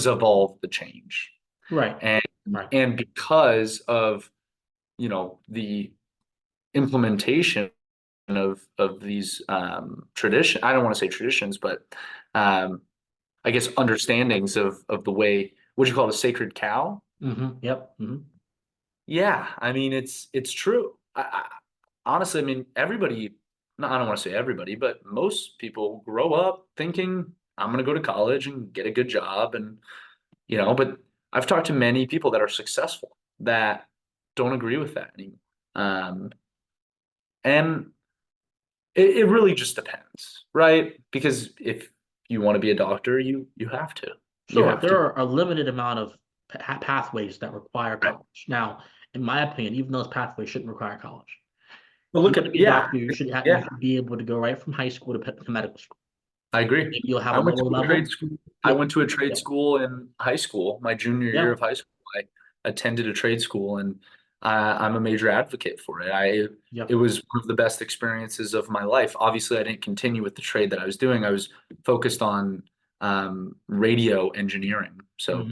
of all the change, right, and right, because of the implementation of these tradition. I don't want to say traditions, but um, I guess understandings of the way, what do you call it, a sacred cow? yep, Yeah, I mean it's true. Honestly, I mean everybody. No, I don't want to say everybody, but most people grow up thinking I'm going to go to college and get a good job, and But I've talked to many people that are successful that don't agree with that anymore. And it really just depends, right? Because if you want to be a doctor, you have to. You Sure, have there to. are a limited amount of pathways that require Right. college. Now, in my opinion, even those pathways shouldn't require college. But If you look want to at, be a yeah, doctor, you yeah, should be able to go right from high school to medical school. I agree. Maybe you'll have I a went lower to a trade level. school. I Yep, went to a trade yep, school in high school. My junior year yeah, of high school, I attended a trade school, and I'm a major advocate for it. It yep, was one of the best experiences of my life. Obviously, I didn't continue with the trade that I was doing. I was focused on radio engineering, so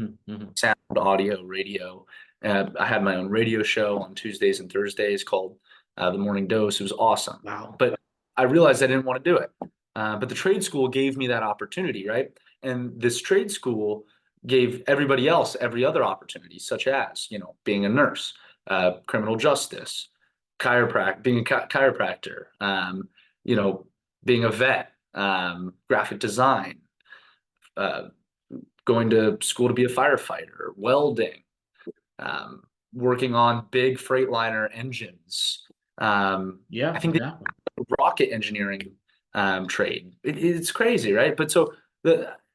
sound, audio, radio. I had my own radio show on Tuesdays and Thursdays called The Morning Dose. It was awesome, wow, but I realized I didn't want to do it. But the trade school gave me that opportunity, right? And this trade school gave everybody else every other opportunity, such as, being a nurse, criminal justice, being a chiropractor, you know, being a vet, graphic design, uh, going to school to be a firefighter, welding, um, working on big Freightliner engines. I yeah, think exactly. rocket engineering trade. It's crazy, right? But so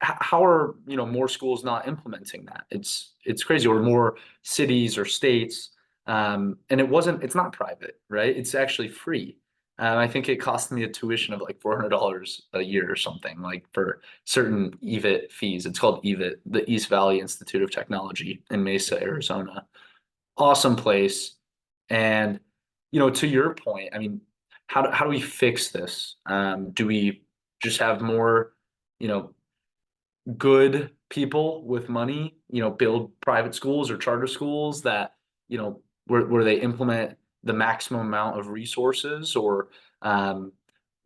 how are more schools not implementing that? It's crazy, or more cities or states. And it's not private, right? It's actually free. I think it cost me a tuition of like $400 a year or something, like for certain EVIT fees. It's called EVIT, the East Valley Institute of Technology in Mesa, Arizona. Awesome place. And to your point, I mean, how do we fix this? Do we just have more, you know, good people with money, build private schools or charter schools that, where they implement the maximum amount of resources, or um,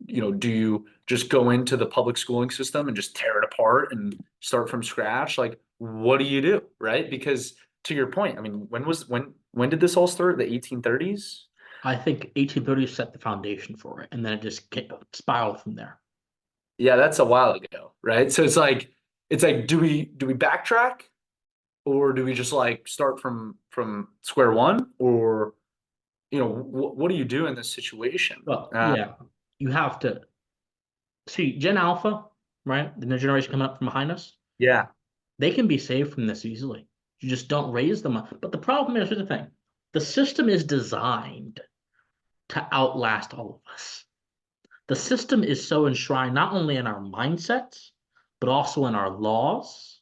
do you just go into the public schooling system and just tear it apart and start from scratch? Like, what do you do, right? Because to your point, I mean, when did this all start? The 1830s? I think 1830 set the foundation for it, and then it just spiraled from there. Yeah, that's a while ago, right? So it's like, do we backtrack? or do we just like start from square one, or what do you do in this situation? Well, yeah, you have to see Gen Alpha, right? The new generation coming up from behind us, Yeah, they can be saved from this easily. You just don't raise them up. But the problem is, here's the thing: the system is designed to outlast all of us. The system is so enshrined not only in our mindsets, but also in our laws.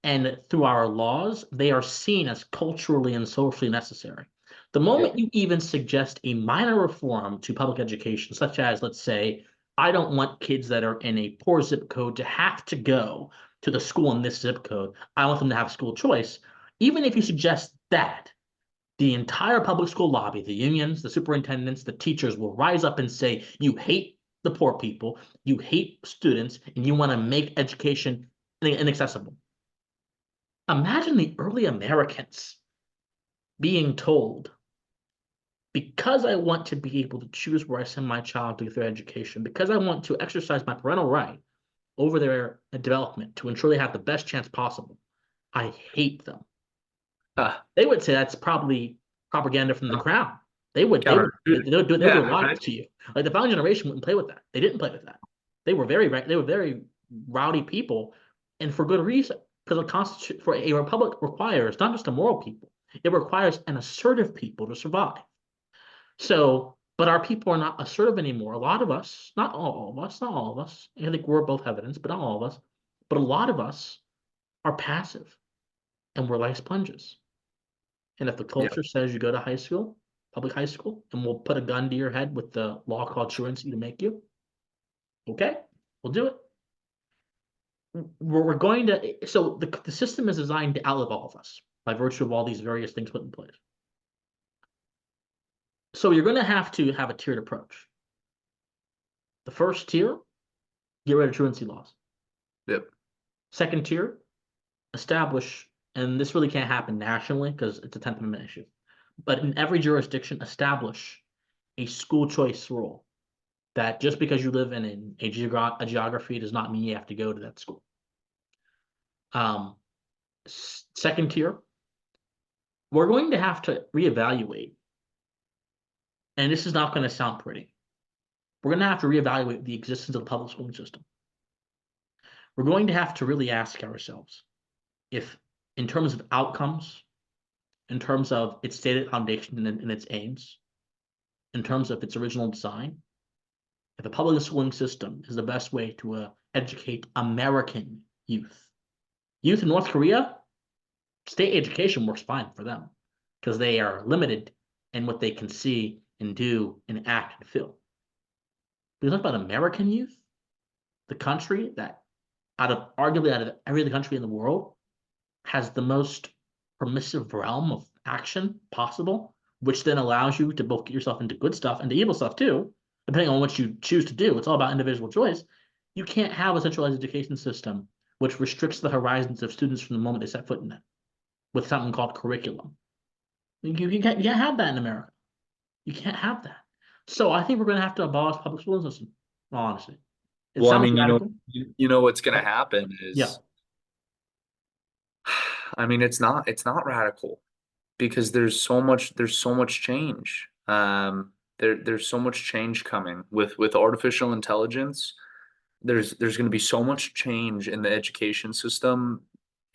And through our laws, they are seen as culturally and socially necessary. The yeah, moment you even suggest a minor reform to public education, such as, let's say, I don't want kids that are in a poor zip code to have to go to the school in this zip code. I want them to have school choice. Even if you suggest that, the entire public school lobby, the unions, the superintendents, the teachers will rise up and say, you hate the poor people, you hate students, and you want to make education inaccessible. Imagine the early Americans being told, because I want to be able to choose where I send my child to get their education, because I want to exercise my parental right over their development to ensure they have the best chance possible, I hate them. uh, They would say that's probably propaganda from the crown. They would they would counter. they would do a Yeah, lot right. to you. Like the founding generation wouldn't play with that. They didn't play with that. They were very rowdy people, and for good reason. Because a constitution for a republic requires not just a moral people, it requires an assertive people to survive. So, but our people are not assertive anymore. A lot of us, not all of us. I think we're both evidence, but not all of us. But a lot of us are passive, and we're like sponges. And if the Yeah, culture says you go to high school, public high school, and we'll put a gun to your head with the law called truancy to make you, okay, we'll do it. We're going to, so the system is designed to outlive all of us by virtue of all these various things put in place. So you're going to have a tiered approach. The first tier, get rid of truancy laws. yep, Second tier, establish, and this really can't happen nationally because it's a 10th Amendment issue, but in every jurisdiction, establish a school choice rule that just because you live in a geography does not mean you have to go to that school. Um, Second tier, we're going to have to reevaluate, and this is not going to sound pretty. We're going to have to reevaluate the existence of the public schooling system. We're going to have to really ask ourselves if, in terms of outcomes, in terms of its stated foundation and its aims, in terms of its original design, if the public schooling system is the best way to educate American youth. Youth in North Korea, state education works fine for them because they are limited in what they can see and do and act and feel. But you talk about American youth, the country that arguably out of every other country in the world has the most permissive realm of action possible, which then allows you to both get yourself into good stuff and to evil stuff too, depending on what you choose to do. It's all about individual choice. You can't have a centralized education system which restricts the horizons of students from the moment they set foot in it with something called curriculum. You can't have that in America. You can't have that. So I think we're going to have to abolish public school system. Honestly, it well, I sounds mean, radical. what's going to But happen yeah, is, I mean, it's not radical, because there's so much change. There's so much change coming with artificial intelligence. There's going to be so much change in the education system.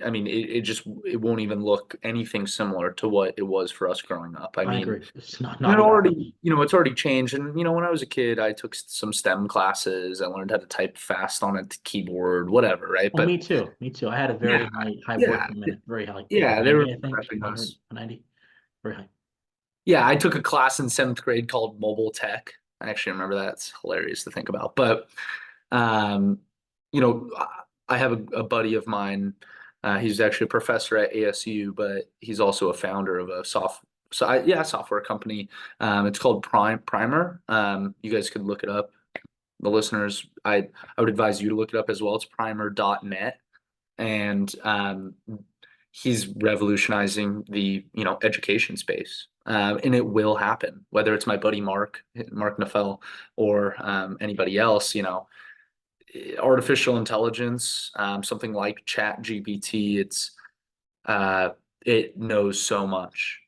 I mean, it won't even look anything similar to what it was for us growing up. I I mean, agree. It's not even. it's already changed. And when I was a kid, I took some STEM classes. I learned how to type fast on a keyboard, whatever, right? Oh, But me too. Me too. I had a yeah, very high yeah, work per minute, very high, like yeah, they were 190, I think, prepping us. 190, very high. Yeah, I took a class in seventh grade called mobile tech. I actually remember that. It's hilarious to think about. But um, you know, I have a buddy of mine. He's actually a professor at ASU, but he's also a founder of a software company. It's called Primer. You guys could look it up. The listeners, I would advise you to look it up as well. It's primer.net, and he's revolutionizing the education space, and it will happen, whether it's my buddy Mark Nafel, or anybody else. Artificial intelligence, something like Chat GPT, Uh, it knows so much.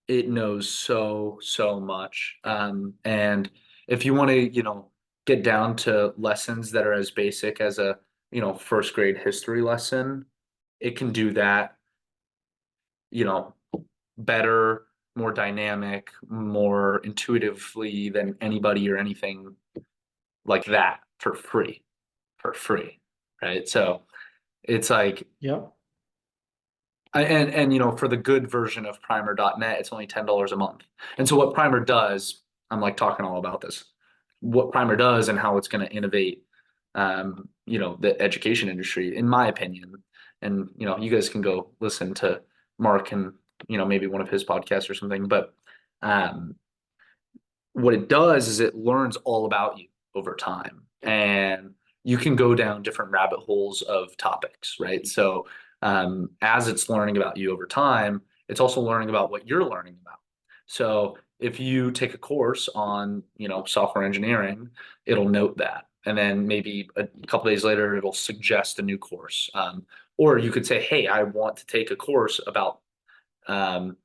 It knows so much. And if you want to, get down to lessons that are as basic as a, first grade history lesson, it can do that, you know, better, more dynamic, more intuitively than anybody or anything like that for free, right? So it's like, Yep. and for the good version of primer.net, it's only $10 a month. And so what Primer does, I'm like talking all about this. What Primer does and how it's going to innovate, the education industry, in my opinion. And you guys can go listen to Mark and maybe one of his podcasts or something. But um, what it does is it learns all about you over time, and you can go down different rabbit holes of topics, right? So as it's learning about you over time, it's also learning about what you're learning about. So if you take a course on software engineering, it'll note that, and then maybe a couple days later it'll suggest a new course. Or you could say, hey, I want to take a course about um,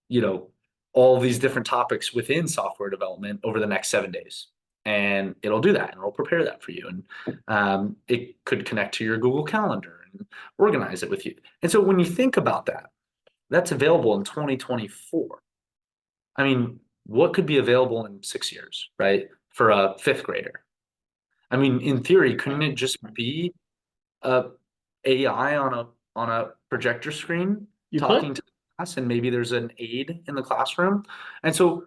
you know, all these different topics within software development over the next 7 days. And it'll do that, and it'll prepare that for you. And it could connect to your Google Calendar and organize it with you. And so when you think about that, that's available in 2024. I mean, what could be available in 6 years, right? For a fifth grader. I mean, in theory, couldn't Right. it just be a AI on a projector screen You could talking to the class, and maybe there's an aide in the classroom? And so,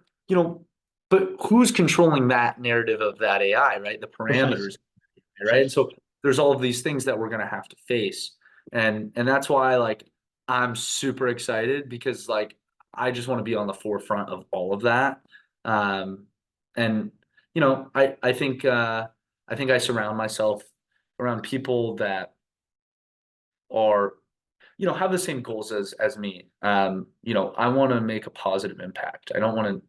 but who's controlling that narrative of that AI, right? The parameters, precisely, right? And precisely. so there's all of these things that we're going to have to face. And that's why, like, I'm super excited, because like I just want to be on the forefront of all of that. Um and I think I surround myself around people that are have the same goals as me. I want to make a positive impact. I don't want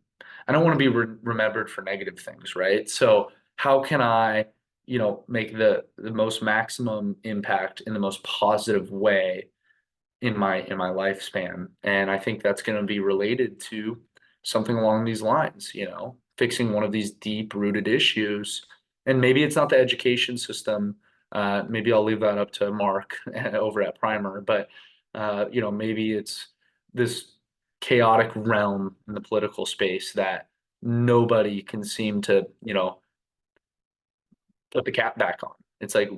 to be remembered for negative things, right? So how can I make the most maximum impact in the most positive way in my lifespan? And I think that's going to be related to something along these lines, fixing one of these deep rooted issues. And maybe it's not the education system. Maybe I'll leave that up to Mark over at Primer, but maybe it's this chaotic realm in the political space that nobody can seem to, put the cap back on. It's like,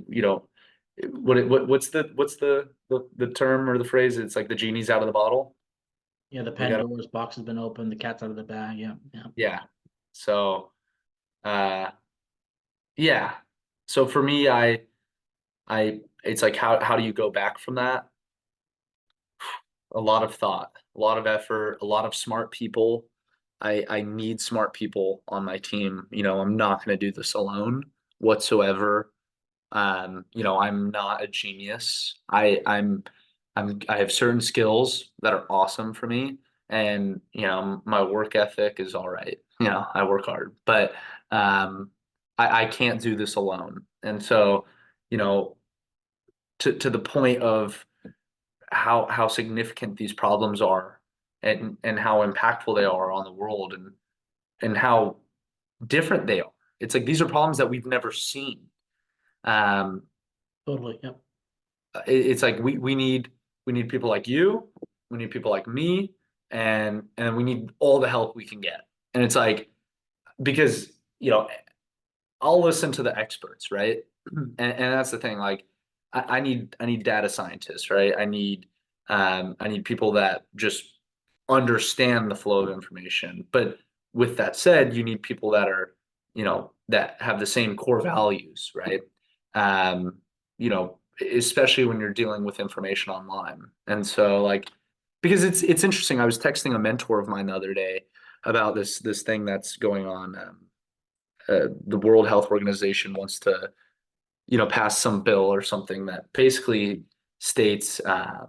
what's the term or the phrase? It's like the genie's out of the bottle. Yeah, the We got to, Pandora's box has been opened, the cat's out of the bag. Yeah, yeah. yeah. So, uh, yeah. So for me, it's like, how do you go back from that? A lot of thought, a lot of effort, a lot of smart people. I need smart people on my team. I'm not going to do this alone whatsoever. I'm not a genius. I have certain skills that are awesome for me, and my work ethic is all right. I work hard, but I can't do this alone. And so, you know, to the point of how significant these problems are, and how impactful they are on the world, and how different they are. It's like these are problems that we've never seen. Um, Totally. Yep. it's like we need people like you, we need people like me, and we need all the help we can get. And it's like, because I'll listen to the experts, right? And that's the thing. Like, I need data scientists, right? I need people that just understand the flow of information. But with that said, you need people that are, that have the same core values, right? Um, especially when you're dealing with information online. And so, like, because it's interesting. I was texting a mentor of mine the other day about this thing that's going on. The World Health Organization wants to, pass some bill or something that basically states, I,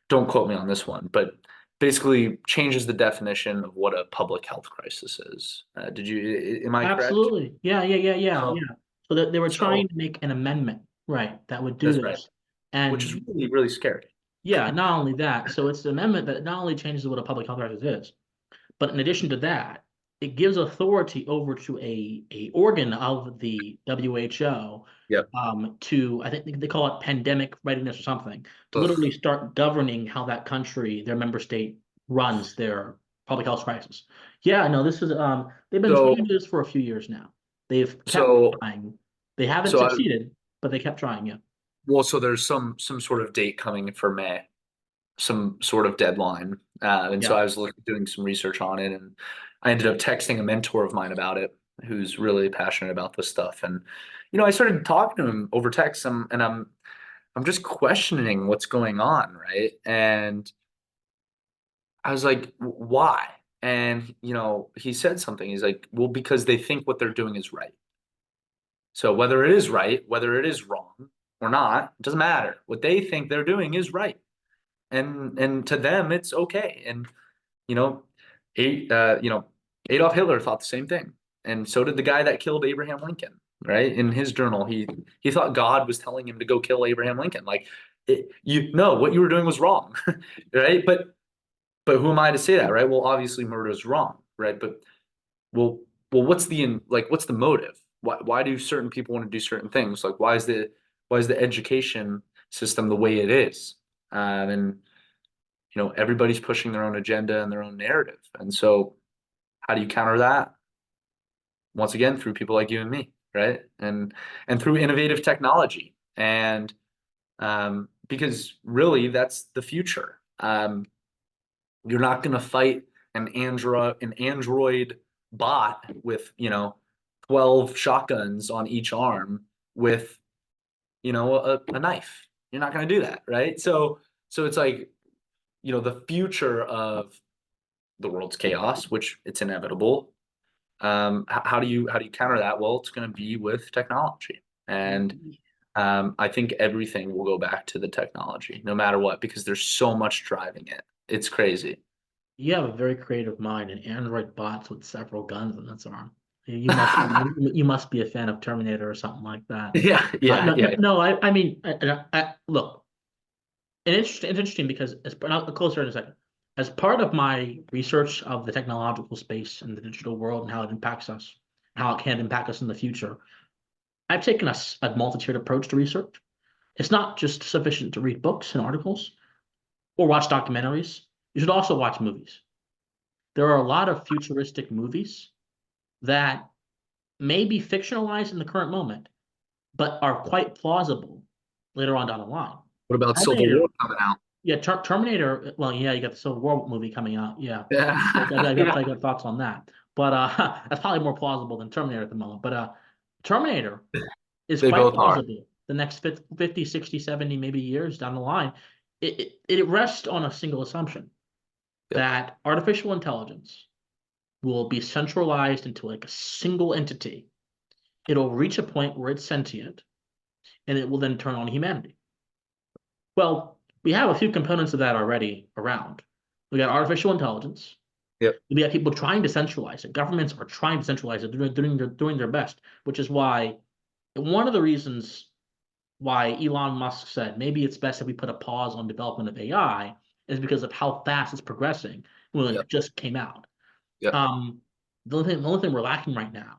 don't quote me on this one, but basically changes the definition of what a public health crisis is. Am I correct? Absolutely. Yeah, yeah, yeah, yeah, So, yeah. So that they were so trying to make an amendment, right, that would do that's right, this. which is And really, really scary. Yeah, not only that, so it's an amendment that not only changes what a public health crisis is, but in addition to that, it gives authority over to a organ of the WHO, Yep. to, I think they call it pandemic readiness or something, to literally Ugh. start governing how that country, their member state, runs their public health crisis. Yeah, no, this is they've been trying to So do this for a few years now. They've kept so trying. They haven't so I succeeded, but they kept trying. Yeah. well, so there's some sort of date coming for May, some sort of deadline. And so Yeah. I was doing some research on it, and I ended up texting a mentor of mine about it who's really passionate about this stuff. And I started talking to him over text, and I'm just questioning what's going on, right? And I was like, why? And he said something. He's like, well, because they think what they're doing is right. So whether it is right, whether it is wrong or not, it doesn't matter. What they think they're doing is right, and to them it's okay. And you know, a, uh, you know, Adolf Hitler thought the same thing, and so did the guy that killed Abraham Lincoln. Right, in his journal, he thought God was telling him to go kill Abraham Lincoln. Like, you know, what you were doing was wrong, right? But who am I to say that, right? Well, obviously murder is wrong, right? But well, what's the motive? Why do certain people want to do certain things? Like, why is the education system the way it is? And everybody's pushing their own agenda and their own narrative. And so, how do you counter that? Once again, through people like you and me, right? And through innovative technology. And because really, that's the future. You're not going to fight an android bot with 12 shotguns on each arm with a knife. You're not going to do that, right? So it's like the future of the world's chaos, which it's inevitable. How do you counter that? Well, it's going to be with technology. And I think everything will go back to the technology, no matter what, because there's so much driving it. It's crazy. You have a very creative mind, and android bots with several guns in its arm. You must be a fan of Terminator or something like that. Yeah, yeah, No, no, yeah, no, I mean, look, it's interesting because I'll closer in a second. As part of my research of the technological space and the digital world and how it impacts us, how it can impact us in the future, I've taken a multi-tiered approach to research. It's not just sufficient to read books and articles or watch documentaries. You should also watch movies. There are a lot of futuristic movies that may be fictionalized in the current moment, but are quite plausible later on down the line. What about Civil Terminator, War coming out? yeah, Terminator. Well, yeah, you got the Civil War movie coming out. Yeah, Yeah, I yeah. got thoughts on that, but that's probably more plausible than Terminator at the moment. But Terminator is They quite both are. plausible. The next 50, 60, 70, maybe years down the line, it rests on a single assumption Yep, that artificial intelligence will be centralized into like a single entity. It'll reach a point where it's sentient and it will then turn on humanity. Well, we have a few components of that already around. We got artificial intelligence. yep, We got people trying to centralize it. Governments are trying to centralize it. They're doing their best, which is why one of the reasons why Elon Musk said maybe it's best if we put a pause on development of AI is because of how fast it's progressing when yep, it just came out. yep. Um, the only thing we're lacking right now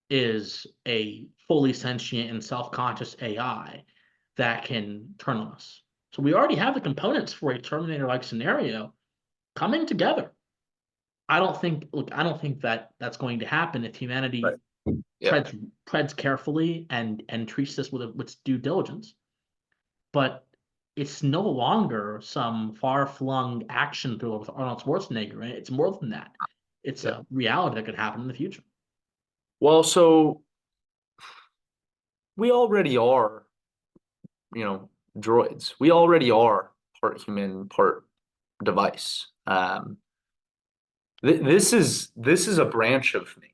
is a fully sentient and self-conscious AI that can turn on us. So we already have the components for a Terminator-like scenario coming together. I don't think that that's going to happen if Right. humanity Yep. treads carefully and treats this with due diligence. But it's no longer some far-flung action thriller with Arnold Schwarzenegger. Right? It's more than that. It's Yep. a reality that could happen in the future. Well, so we already are, droids. We already are part human, part device. This is a branch of me.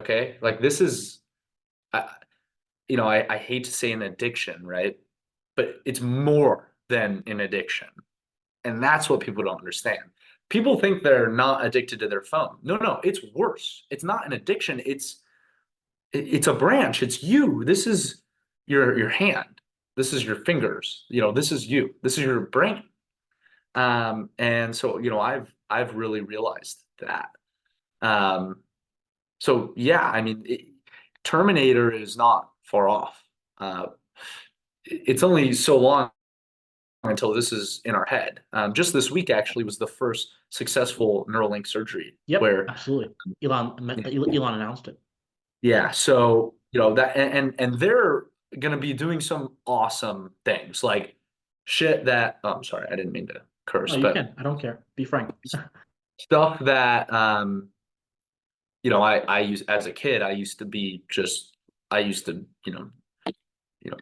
Okay, like this is, I, I hate to say an addiction, right? But it's more than an addiction. And that's what people don't understand. People think they're not addicted to their phone. No, no, it's worse. It's not an addiction. It's a branch. It's you. This is your hand. This is your fingers. This is you. This is your brain. And so, I've really realized that. Um, so yeah, I mean, Terminator is not far off. Uh, it's only so long until this is in our head. Just this week actually was the first successful Neuralink surgery Yep, where, absolutely. Elon announced it. yeah, so that and they're gonna be doing some awesome things like shit that I'm sorry, I didn't mean to No, curse, you but can. I don't care. Be frank. stuff that I use as a kid, I used to,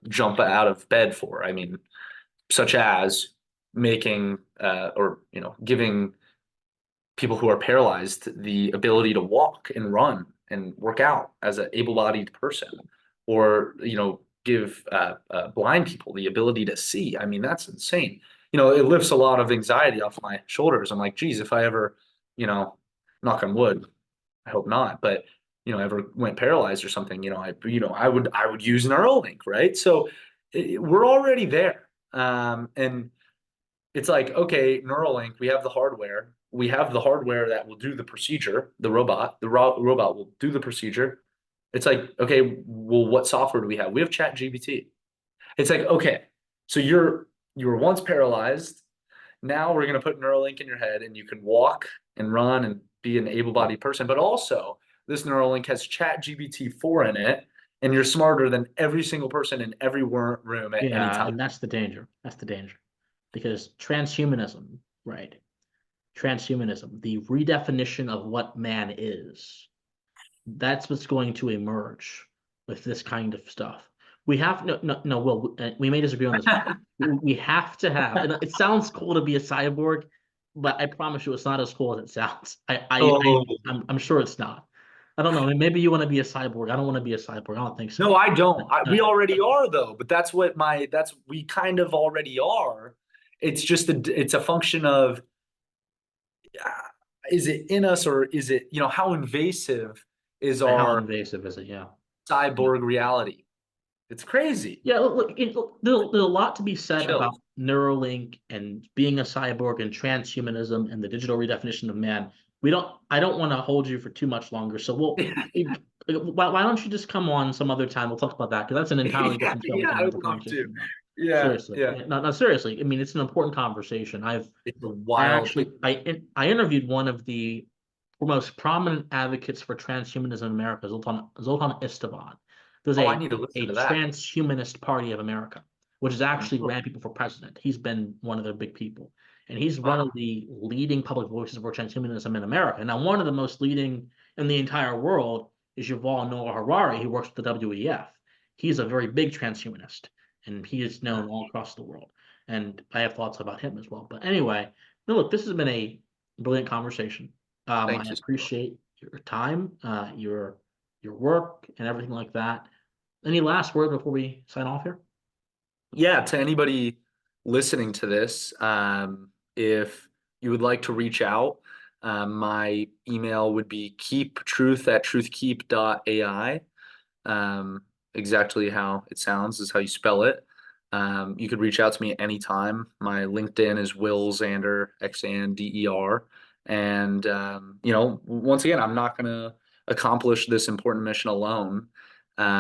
jump out of bed for. I mean, such as making or giving people who are paralyzed the ability to walk and run and work out as an able-bodied person, or give blind people the ability to see. I mean, that's insane. It lifts a lot of anxiety off my shoulders. I'm like, geez, if I ever, knock on wood, I hope not, but ever went paralyzed or something, I would use Neuralink, right? So we're already there. And it's like, okay, Neuralink, we have the hardware. We have the hardware that will do the procedure, the robot will do the procedure. It's like, okay, well, what software do we have? We have ChatGPT. It's like, okay, so you were once paralyzed. Now we're going to put Neuralink in your head and you can walk and run and be an able-bodied person. But also, this Neuralink has ChatGPT 4 in it, and you're smarter than every single person in every room at any Yeah, time. and that's the danger. That's the danger. Because transhumanism, right? Transhumanism, the redefinition of what man is, that's what's going to emerge with this kind of stuff. We have no, no, no. Well, we may disagree on this. We have to have. And it sounds cool to be a cyborg, but I promise you, it's not as cool as it sounds. Oh, I'm sure it's not. I don't know. Maybe you want to be a cyborg. I don't want to be a cyborg. I don't think so. no, I don't. We Uh, already are though, but we kind of already are. It's a function of uh, is it in us or is it, how invasive is how our invasive is it? Yeah. cyborg reality? It's crazy. Yeah, look, there's a lot to be said about Chills. Neuralink and being a cyborg and transhumanism and the digital redefinition of man. I don't want to hold you for too much longer. So why don't you just come on some other time? We'll talk about that because that's an entirely Yeah, different show we yeah, can I have would a love to. conversation about. Yeah, Seriously, yeah. yeah, no, seriously. I mean, it's an important conversation. It's a I wild. actually, I interviewed one of the most prominent advocates for transhumanism in America, Zoltan Esteban. There's Oh, I need to listen a to that. transhumanist party of America, which has actually Oh, ran people for president. He's been one of their big people. And he's one of wow. the leading public voices for transhumanism in America. Now, one of the most leading in the entire world is Yuval Noah Harari. He works with the WEF. He's a very big transhumanist, and he is known all across the world. And I have thoughts about him as well. But anyway, no, look, this has been a brilliant conversation. I Thank you. appreciate your time, your work, and everything like that. Any last word before we sign off here? Yeah, to anybody listening to this, if you would like to reach out, my email would be keeptruth@truthkeep.ai. Exactly how it sounds is how you spell it. You could reach out to me at any time. My LinkedIn is Will Xander, Xander. And, once again, I'm not going to accomplish this important mission alone.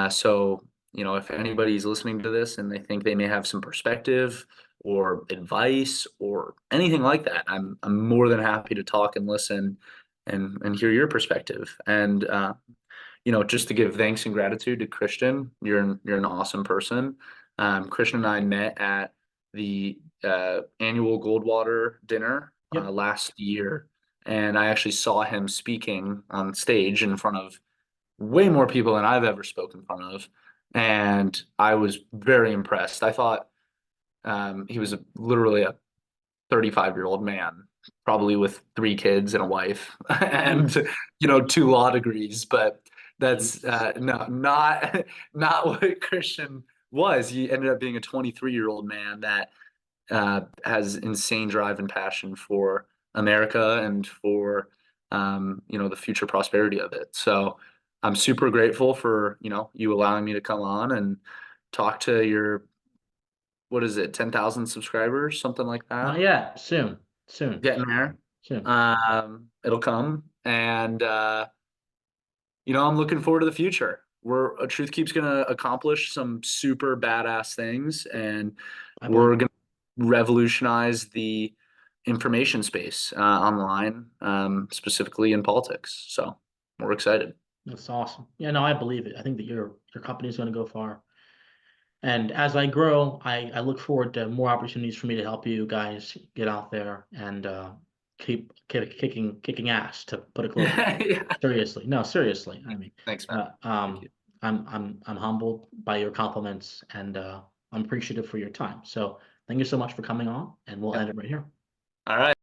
So, if anybody's listening to this and they think they may have some perspective or advice or anything like that, I'm more than happy to talk and listen and hear your perspective. And, just to give thanks and gratitude to Christian. You're an awesome person. Christian and I met at the annual Goldwater dinner Yep. last year, and I actually saw him speaking on stage in front of way more people than I've ever spoken in front of, and I was very impressed. I thought he was literally a 35-year-old man, probably with three kids and a wife, and two law degrees. But that's Jesus. no, not not what Christian was. He ended up being a 23-year-old man that has insane drive and passion for America and for the future prosperity of it. So I'm super grateful for you allowing me to come on and talk to your what is it, 10,000 subscribers, something like Not that. yet. Soon, Getting there. soon. It'll come. And I'm looking forward to the future. Truth Keep's gonna accomplish some super badass things, and I believe we're gonna revolutionize the information space online, specifically in politics. So we're excited. that's awesome. Yeah, no, I believe it. I think that your company is going to go far. And as I grow, I look forward to more opportunities for me to help you guys get out there and kicking ass, to put it close. Yeah. Seriously, no, seriously. I mean, Thanks, man. uh, Thank um, you. I'm humbled by your compliments, and I'm appreciative for your time. So thank you so much for coming on, and we'll Yeah. end it right here. All right.